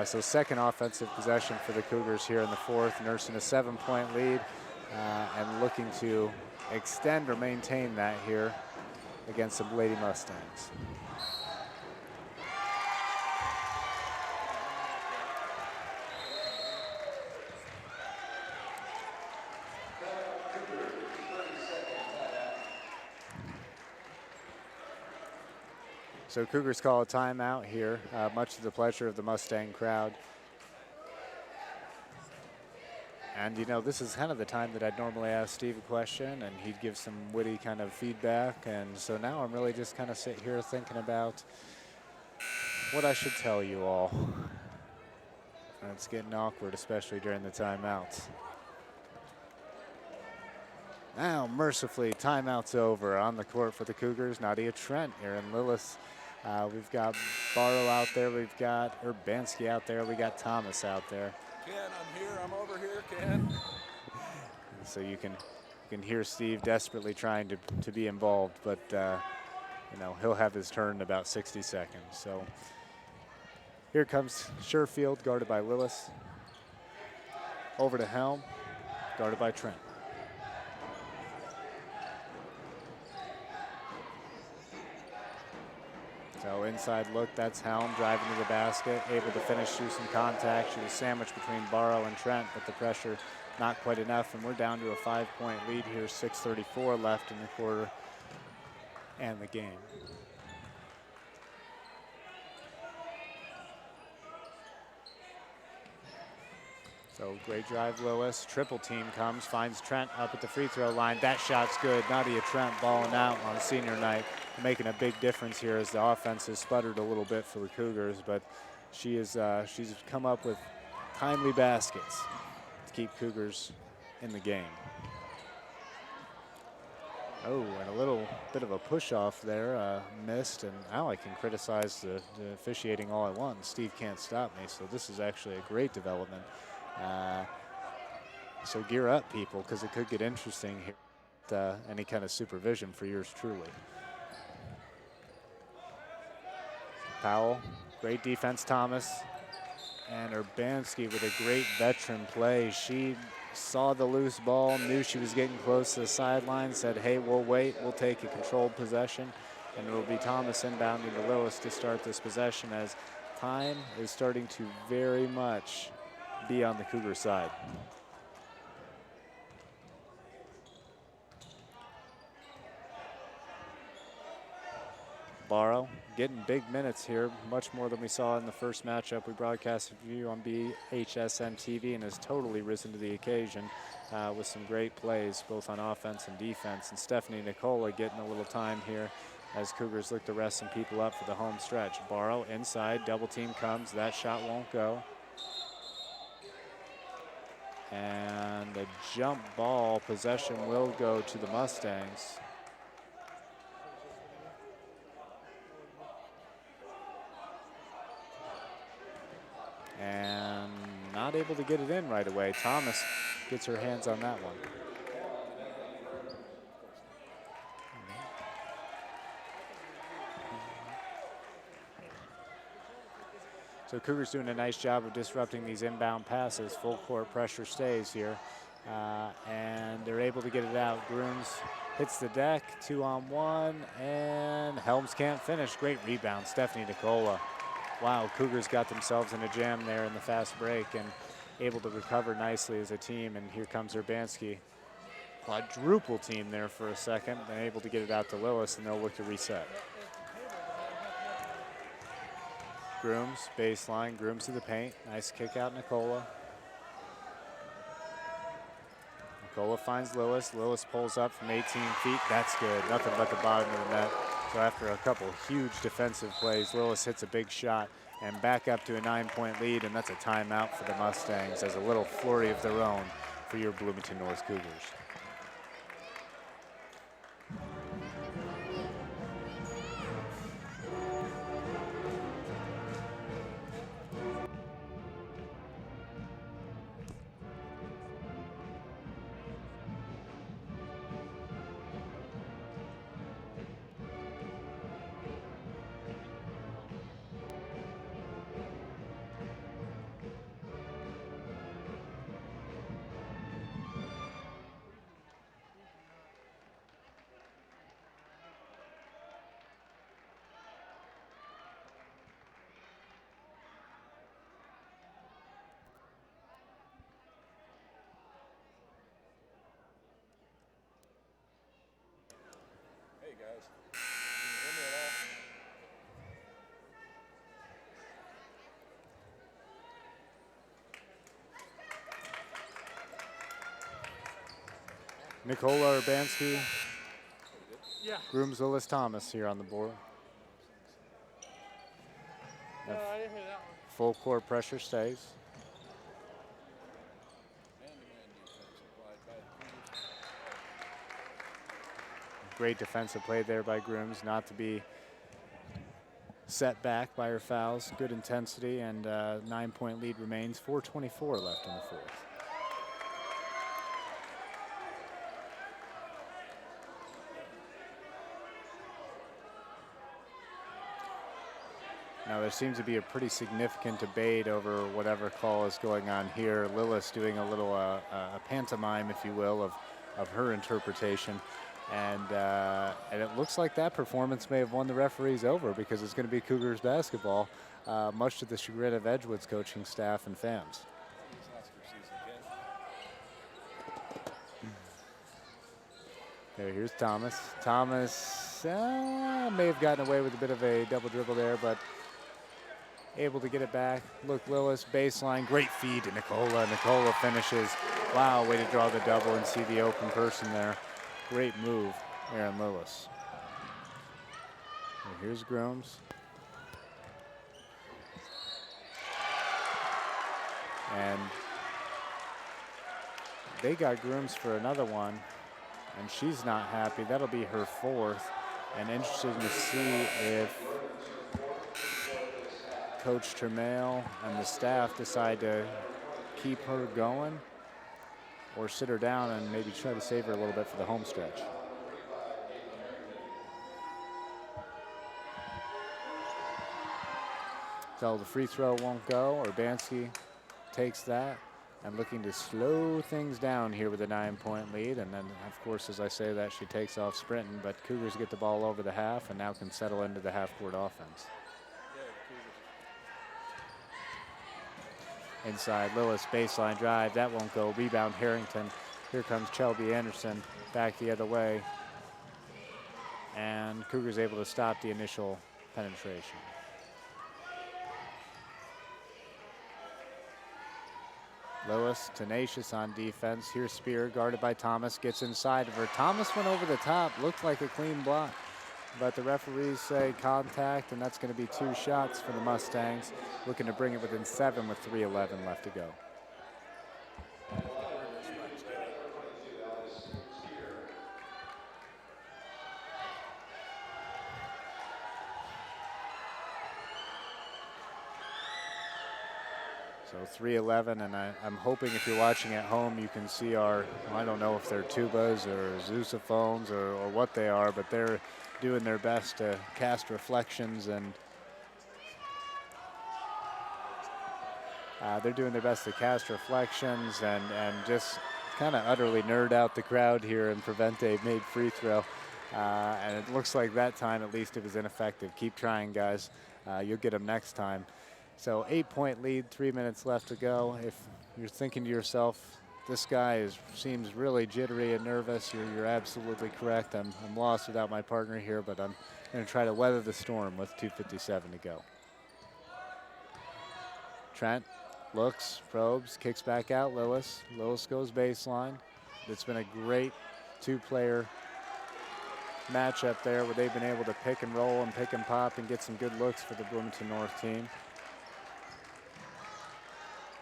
[SPEAKER 8] So second offensive possession for the Cougars here in the fourth, nursing a 7-point lead and looking to extend or maintain that here against some Lady Mustangs. So Cougars call a timeout here, much to the pleasure of the Mustang crowd. And, this is kind of the time that I'd normally ask Steve a question, and he'd give some witty kind of feedback. And so now I'm really just kind of sitting here thinking about what I should tell you all. And it's getting awkward, especially during the timeouts. Now, mercifully, timeout's over. On the court for the Cougars, Nadia Trent, Erin Lillis. We've got Barrow out there. We've got Urbanski out there. We got Thomas out there.
[SPEAKER 7] Ken, I'm here. I'm over here, Ken.
[SPEAKER 8] So you can hear Steve desperately trying to be involved, but he'll have his turn in about 60 seconds. So here comes Sherfield, guarded by Lillis. Over to Helm, guarded by Trent. So inside look, that's Helm driving to the basket, able to finish through some contact. She was sandwiched between Barrow and Trent, but the pressure not quite enough, and we're down to a 5-point lead here, 6:34 left in the quarter and the game. So great drive, Lewis. Triple team comes, finds Trent up at the free throw line. That shot's good. Nadia Trent balling out on senior night, making a big difference here as the offense has sputtered a little bit for the Cougars, but she's come up with timely baskets to keep Cougars in the game. Oh, and a little bit of a push-off there, missed, and now I can criticize the officiating all I want. Steve can't stop me, so this is actually a great development. So gear up, people, because it could get interesting here with any kind of supervision for yours truly. Powell, great defense, Thomas. And Urbanski with a great veteran play. She saw the loose ball, knew she was getting close to the sideline, said, hey, we'll wait, we'll take a controlled possession. And it will be Thomas inbounding to Lewis to start this possession as time is starting to very much be on the Cougar side. Barrow getting big minutes here, much more than we saw in the first matchup we broadcasted for you on BHSN TV, and has totally risen to the occasion with some great plays both on offense and defense. And Stephanie Nicola getting a little time here as Cougars look to rest some people up for the home stretch. Barrow inside, double team comes, that shot won't go. And a jump ball possession will go to the Mustangs. And not able to get it in right away. Thomas gets her hands on that one. So Cougars doing a nice job of disrupting these inbound passes. Full court pressure stays here. And they're able to get it out. Grooms hits the deck, 2-on-1, and Helms can't finish. Great rebound, Stephanie Nicola. Wow, Cougars got themselves in a jam there in the fast break and able to recover nicely as a team. And here comes Urbanski. Quadruple team there for a second, and able to get it out to Lewis, and they'll look to reset. Grooms, baseline, Grooms to the paint. Nice kick out, Nicola. Nicola finds Lewis. Lewis pulls up from 18 feet. That's good. Nothing but the bottom of the net. So after a couple huge defensive plays, Lewis hits a big shot and back up to a 9-point lead, and that's a timeout for the Mustangs as a little flurry of their own for your Bloomington North Cougars. Nicola Urbanski,
[SPEAKER 10] Yeah.
[SPEAKER 8] Grooms Willis Thomas here on the board.
[SPEAKER 10] No, I didn't hear that one.
[SPEAKER 8] Full court pressure stays.
[SPEAKER 7] Man-to-man defense applied by the Cougars.
[SPEAKER 8] Great defensive play there by Grooms, not to be set back by her fouls. Good intensity, and 9-point lead remains. 4:24 left in the fourth. Now there seems to be a pretty significant debate over whatever call is going on here. Lillis doing a little a pantomime, if you will, of her interpretation. And it looks like that performance may have won the referees over, because it's going to be Cougars basketball, much to the chagrin of Edgewood's coaching staff and fans. There, here's Thomas. Thomas may have gotten away with a bit of a double dribble there, but able to get it back. Look, Lillis, baseline, great feed to Nicola. Nicola finishes. Wow, way to draw the double and see the open person there. Great move, Aaron Lillis. And here's Grooms. And they got Grooms for another one, and she's not happy. That'll be her fourth. And interesting to see if Coach Tremail and the staff decide to keep her going or sit her down and maybe try to save her a little bit for the home stretch. So the free throw won't go. Urbanski takes that and looking to slow things down here with a 9-point lead. And then, of course, as I say that, she takes off sprinting. But Cougars get the ball over the half and now can settle into the half-court offense. Inside, Lillis, baseline drive. That won't go. Rebound, Harrington. Here comes Shelby Anderson back the other way. And Cougars able to stop the initial penetration. Lillis, tenacious on defense. Here's Spear, guarded by Thomas, gets inside of her. Thomas went over the top, looked like a clean block, but the referees say contact, and that's going to be 2 shots for the Mustangs, looking to bring it within 7 with 3:11 left to go. So 3:11, and I'm hoping if you're watching at home, you can see our, I don't know if they're tubas or sousaphones or what they are, but they're doing their best to cast reflections, and just kind of utterly nerd out the crowd here and prevent a made free throw. And it looks like that time, at least, it was ineffective. Keep trying, guys. You'll get them next time. So 8-point lead, 3 minutes left to go. If you're thinking to yourself, this guy seems really jittery and nervous, you're absolutely correct. I'm lost without my partner here, but I'm going to try to weather the storm with 2:57 to go. Trent looks, probes, kicks back out. Lillis goes baseline. It's been a great 2-player matchup there where they've been able to pick and roll and pick and pop and get some good looks for the Bloomington North team.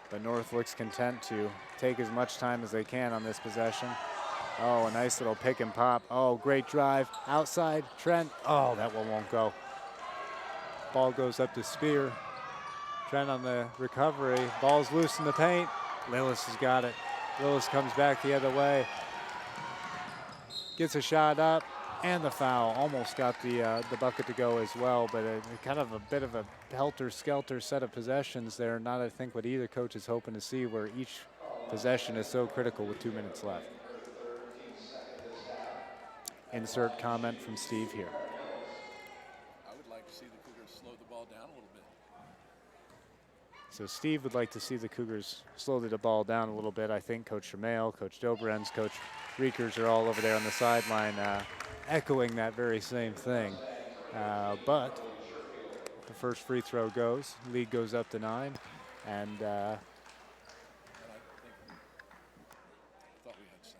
[SPEAKER 8] But North looks content to take as much time as they can on this possession. Oh, a nice little pick and pop. Oh, great drive. Outside, Trent. Oh, that one won't go. Ball goes up to Spear. Trent on the recovery. Ball's loose in the paint. Lillis has got it. Lillis comes back the other way. Gets a shot up. And the foul. Almost got the bucket to go as well, but kind of a bit of a helter-skelter set of possessions there. Not, I think, what either coach is hoping to see, where each possession is so critical with 2 minutes left. Insert comment from Steve here.
[SPEAKER 7] I would like to see the Cougars slow the ball down a little bit.
[SPEAKER 8] So Steve would like to see the Cougars slow the ball down a little bit. I think Coach Tremail, Coach Dobrens, Coach Riekers are all over there on the sideline echoing that very same thing. But the first free throw goes. Lead goes up to 9. And
[SPEAKER 7] thought we had 7.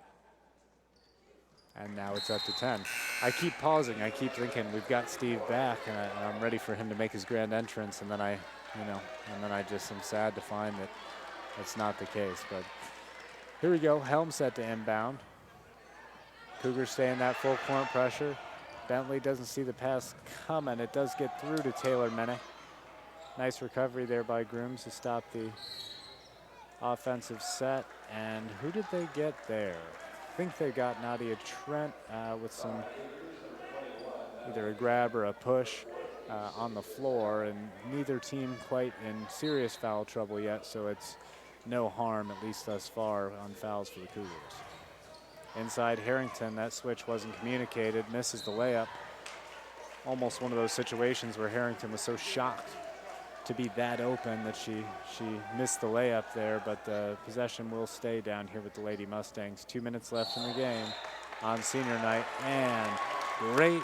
[SPEAKER 8] And now it's up to 10. I keep pausing. I keep thinking we've got Steve back, and I'm ready for him to make his grand entrance. And then I just am sad to find that that's not the case. But here we go. Helm set to inbound. Cougars stay in that full court pressure. Bentley doesn't see the pass coming. It does get through to Taylor Minnick. Nice recovery there by Grooms to stop the offensive set. And who did they get there? I think they got Nadia Trent with some either a grab or a push on the floor, and neither team quite in serious foul trouble yet, so it's no harm, at least thus far, on fouls for the Cougars. Inside Harrington, that switch wasn't communicated, misses the layup. Almost one of those situations where Harrington was so shocked to be that open that she missed the layup there, but the possession will stay down here with the Lady Mustangs. 2 minutes left in the game on senior night, and great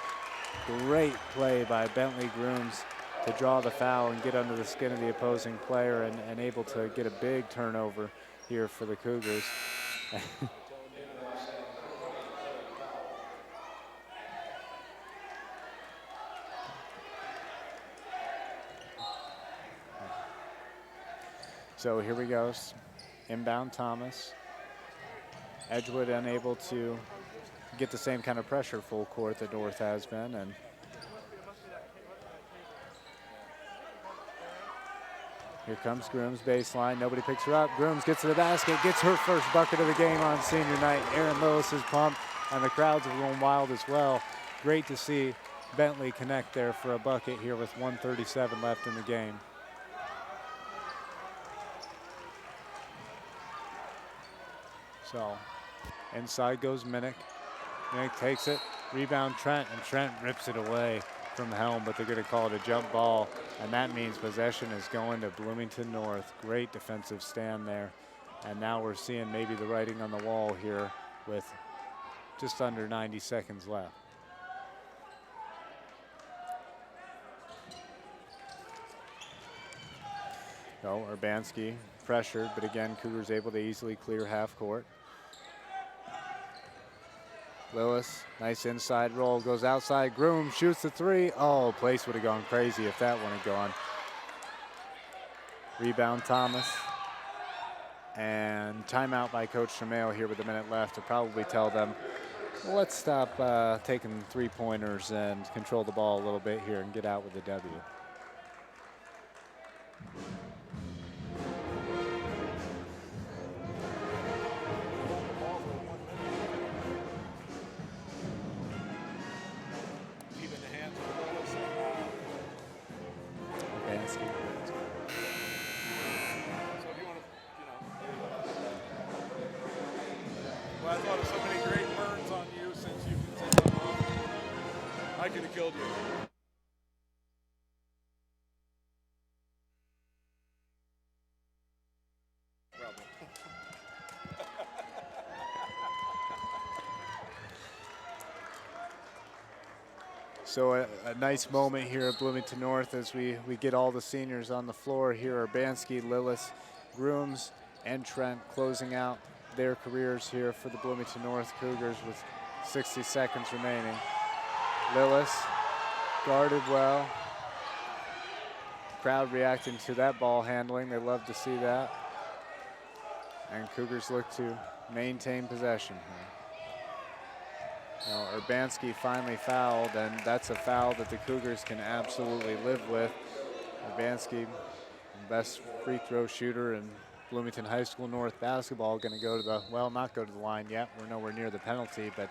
[SPEAKER 8] play by Bentley Grooms to draw the foul and get under the skin of the opposing player, and able to get a big turnover here for the Cougars. So here we go, inbound Thomas. Edgewood unable to get the same kind of pressure full court that North has been. And here comes Grooms, baseline, nobody picks her up. Grooms gets to the basket, gets her first bucket of the game on senior night. Aaron Lewis is pumped, and the crowds are going wild as well. Great to see Bentley connect there for a bucket here with 1:37 left in the game. So inside goes Minnick. Minnick takes it, rebound Trent, and Trent rips it away from Helm, but they're going to call it a jump ball, and that means possession is going to Bloomington North. Great defensive stand there, and now we're seeing maybe the writing on the wall here with just under 90 seconds left. So Urbanski pressured, but again, Cougars able to easily clear half court. Lewis, nice inside roll, goes outside. Groom shoots the three. Oh, place would have gone crazy if that one had gone. Rebound Thomas. And timeout by Coach Shamail here with a minute left to probably tell them, well, let's stop taking three-pointers and control the ball a little bit here and get out with a W.
[SPEAKER 10] Well, I thought of so many great burns on you since you've been taking off. I could have killed you.
[SPEAKER 8] So a nice moment here at Bloomington North as we get all the seniors on the floor here. Urbanski, Lillis, Grooms, and Trent closing out their careers here for the Bloomington North Cougars with 60 seconds remaining. Lillis guarded well. Crowd reacting to that ball handling. They love to see that. And Cougars look to maintain possession here. Now, Urbanski finally fouled, and that's a foul that the Cougars can absolutely live with. Urbanski, best free throw shooter in Bloomington High School North basketball, going to go to the, well, not go to the line yet. We're nowhere near the penalty, but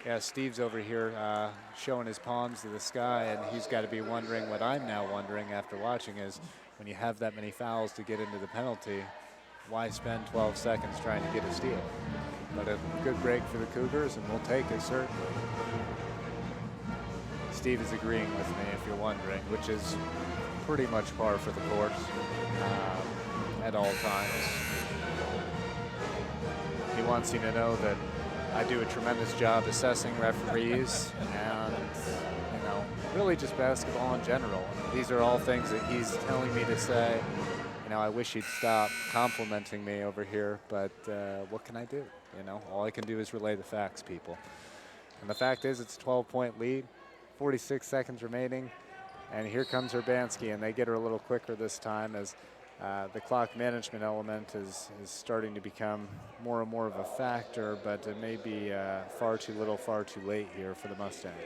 [SPEAKER 8] yeah, Steve's over here showing his palms to the sky, and he's got to be wondering what I'm now wondering after watching is when you have that many fouls to get into the penalty, why spend 12 seconds trying to get a steal? But a good break for the Cougars, and we'll take it, certainly. Steve is agreeing with me, if you're wondering, which is pretty much par for the course at all times. He wants you to know that I do a tremendous job assessing referees and, you know, really just basketball in general. These are all things that he's telling me to say. You know, I wish he'd stop complimenting me over here, but what can I do? You know, all I can do is relay the facts, people. And the fact is, it's a 12-point lead, 46 seconds remaining. And here comes Urbanski, and they get her a little quicker this time as the clock management element is starting to become more and more of a factor, but it may be far too little, far too late here for the Mustangs.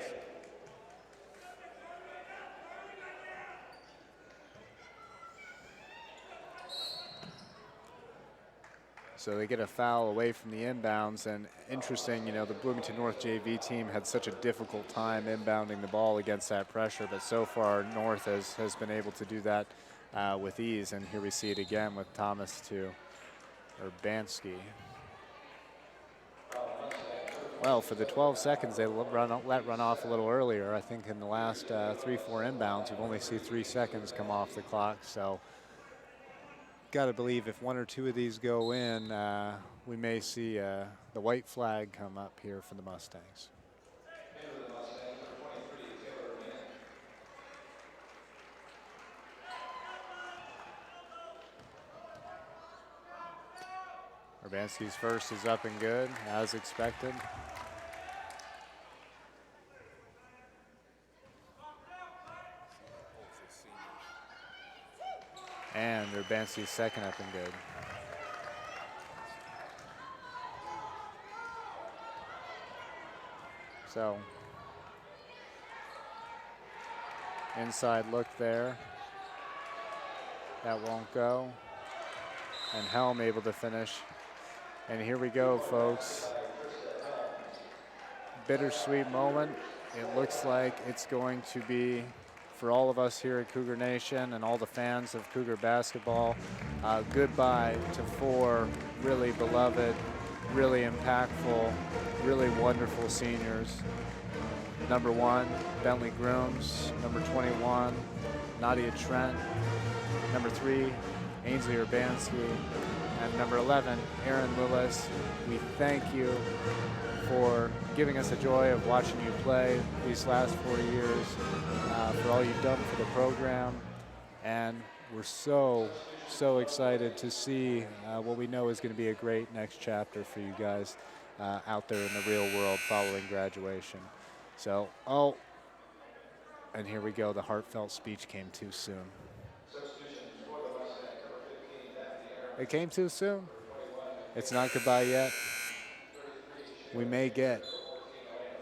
[SPEAKER 8] So they get a foul away from the inbounds, and interesting, you know, the Bloomington North JV team had such a difficult time inbounding the ball against that pressure, but so far North has been able to do that with ease, and here we see it again with Thomas to Urbanski. Well, for the 12 seconds they let run off a little earlier. I think in the last 3-4 inbounds, we've only seen 3 seconds come off the clock, so got to believe if 1 or 2 of these go in, we may see the white flag come up here for the Mustangs. Urbanski's first is up and good, as expected. And Urbanski's second up and good. So, inside look there. That won't go. And Helm able to finish. And here we go, folks. Bittersweet moment. It looks like it's going to be, for all of us here at Cougar Nation and all the fans of Cougar basketball, goodbye to 4 really beloved, really impactful, really wonderful seniors. Number 1, Bentley Grooms. Number 21, Nadia Trent. Number 3, Ainsley Urbanski. And number 11, Aaron Lewis. We thank you for giving us the joy of watching you play these last 4 years, for all you've done for the program. And we're so excited to see what we know is going to be a great next chapter for you guys out there in the real world following graduation. So, and here we go. The heartfelt speech came too soon. It came too soon. It's not goodbye yet. We may get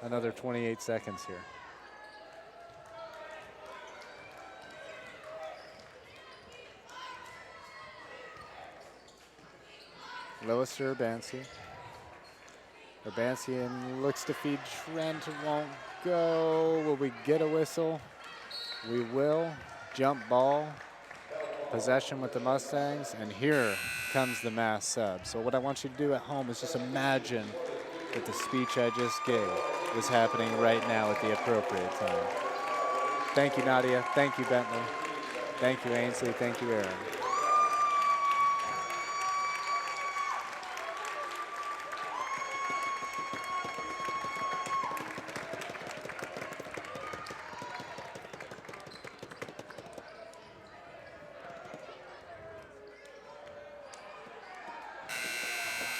[SPEAKER 8] another 28 seconds here. Lewis to Urbanski. Urbanski and looks to feed Trent, won't go. Will we get a whistle? We will. Jump ball. Possession with the Mustangs, and here comes the mass sub. So what I want you to do at home is just imagine that the speech I just gave was happening right now at the appropriate time. Thank you, Nadia. Thank you, Bentley. Thank you, Ainsley. Thank you, Aaron.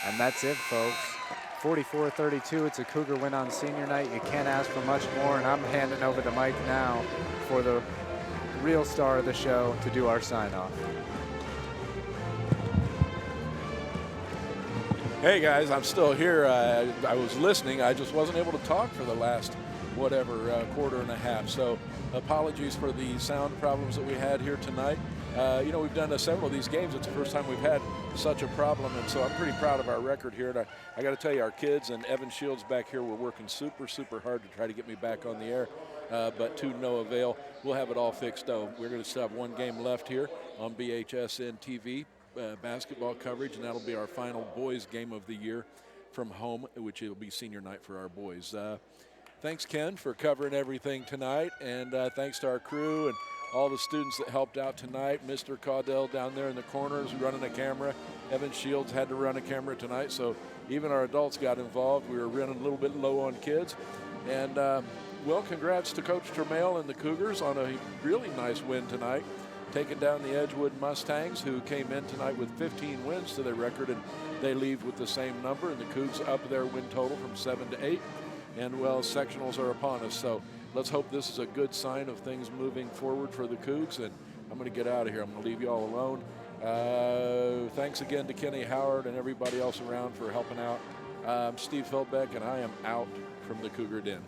[SPEAKER 8] And that's it, folks. 44-32, it's a Cougar win on senior night. You can't ask for much more, and I'm handing over the mic now for the real star of the show to do our sign-off.
[SPEAKER 7] Hey guys, I'm still here. I was listening. I just wasn't able to talk for the last quarter and a half. So apologies for the sound problems that we had here tonight. You know, we've done several of these games. It's the first time we've had such a problem, and so I'm pretty proud of our record here. And I got to tell you, our kids and Evan Shields back here were working super hard to try to get me back on the air, but to no avail. We'll have it all fixed, though. We're going to still have one game left here on BHSN TV, basketball coverage, and that'll be our final boys game of the year from home, which will be senior night for our boys. Thanks, Ken, for covering everything tonight, and thanks to our crew and all the students that helped out tonight. Mr. Caudell down there in the corners running a camera. Evan Shields had to run a camera tonight, so even our adults got involved. We were running a little bit low on kids. And, well, congrats to Coach Termale and the Cougars on a really nice win tonight, taking down the Edgewood Mustangs, who came in tonight with 15 wins to their record, and they leave with the same number, and the Cougs up their win total from 7 to 8. and well, sectionals are upon us. So let's hope this is a good sign of things moving forward for the Cougs. And I'm going to get out of here. I'm going to leave you all alone. Thanks again to Kenny Howard and everybody else around for helping out. I'm Steve Feldbeck, and I am out from the Cougar Den.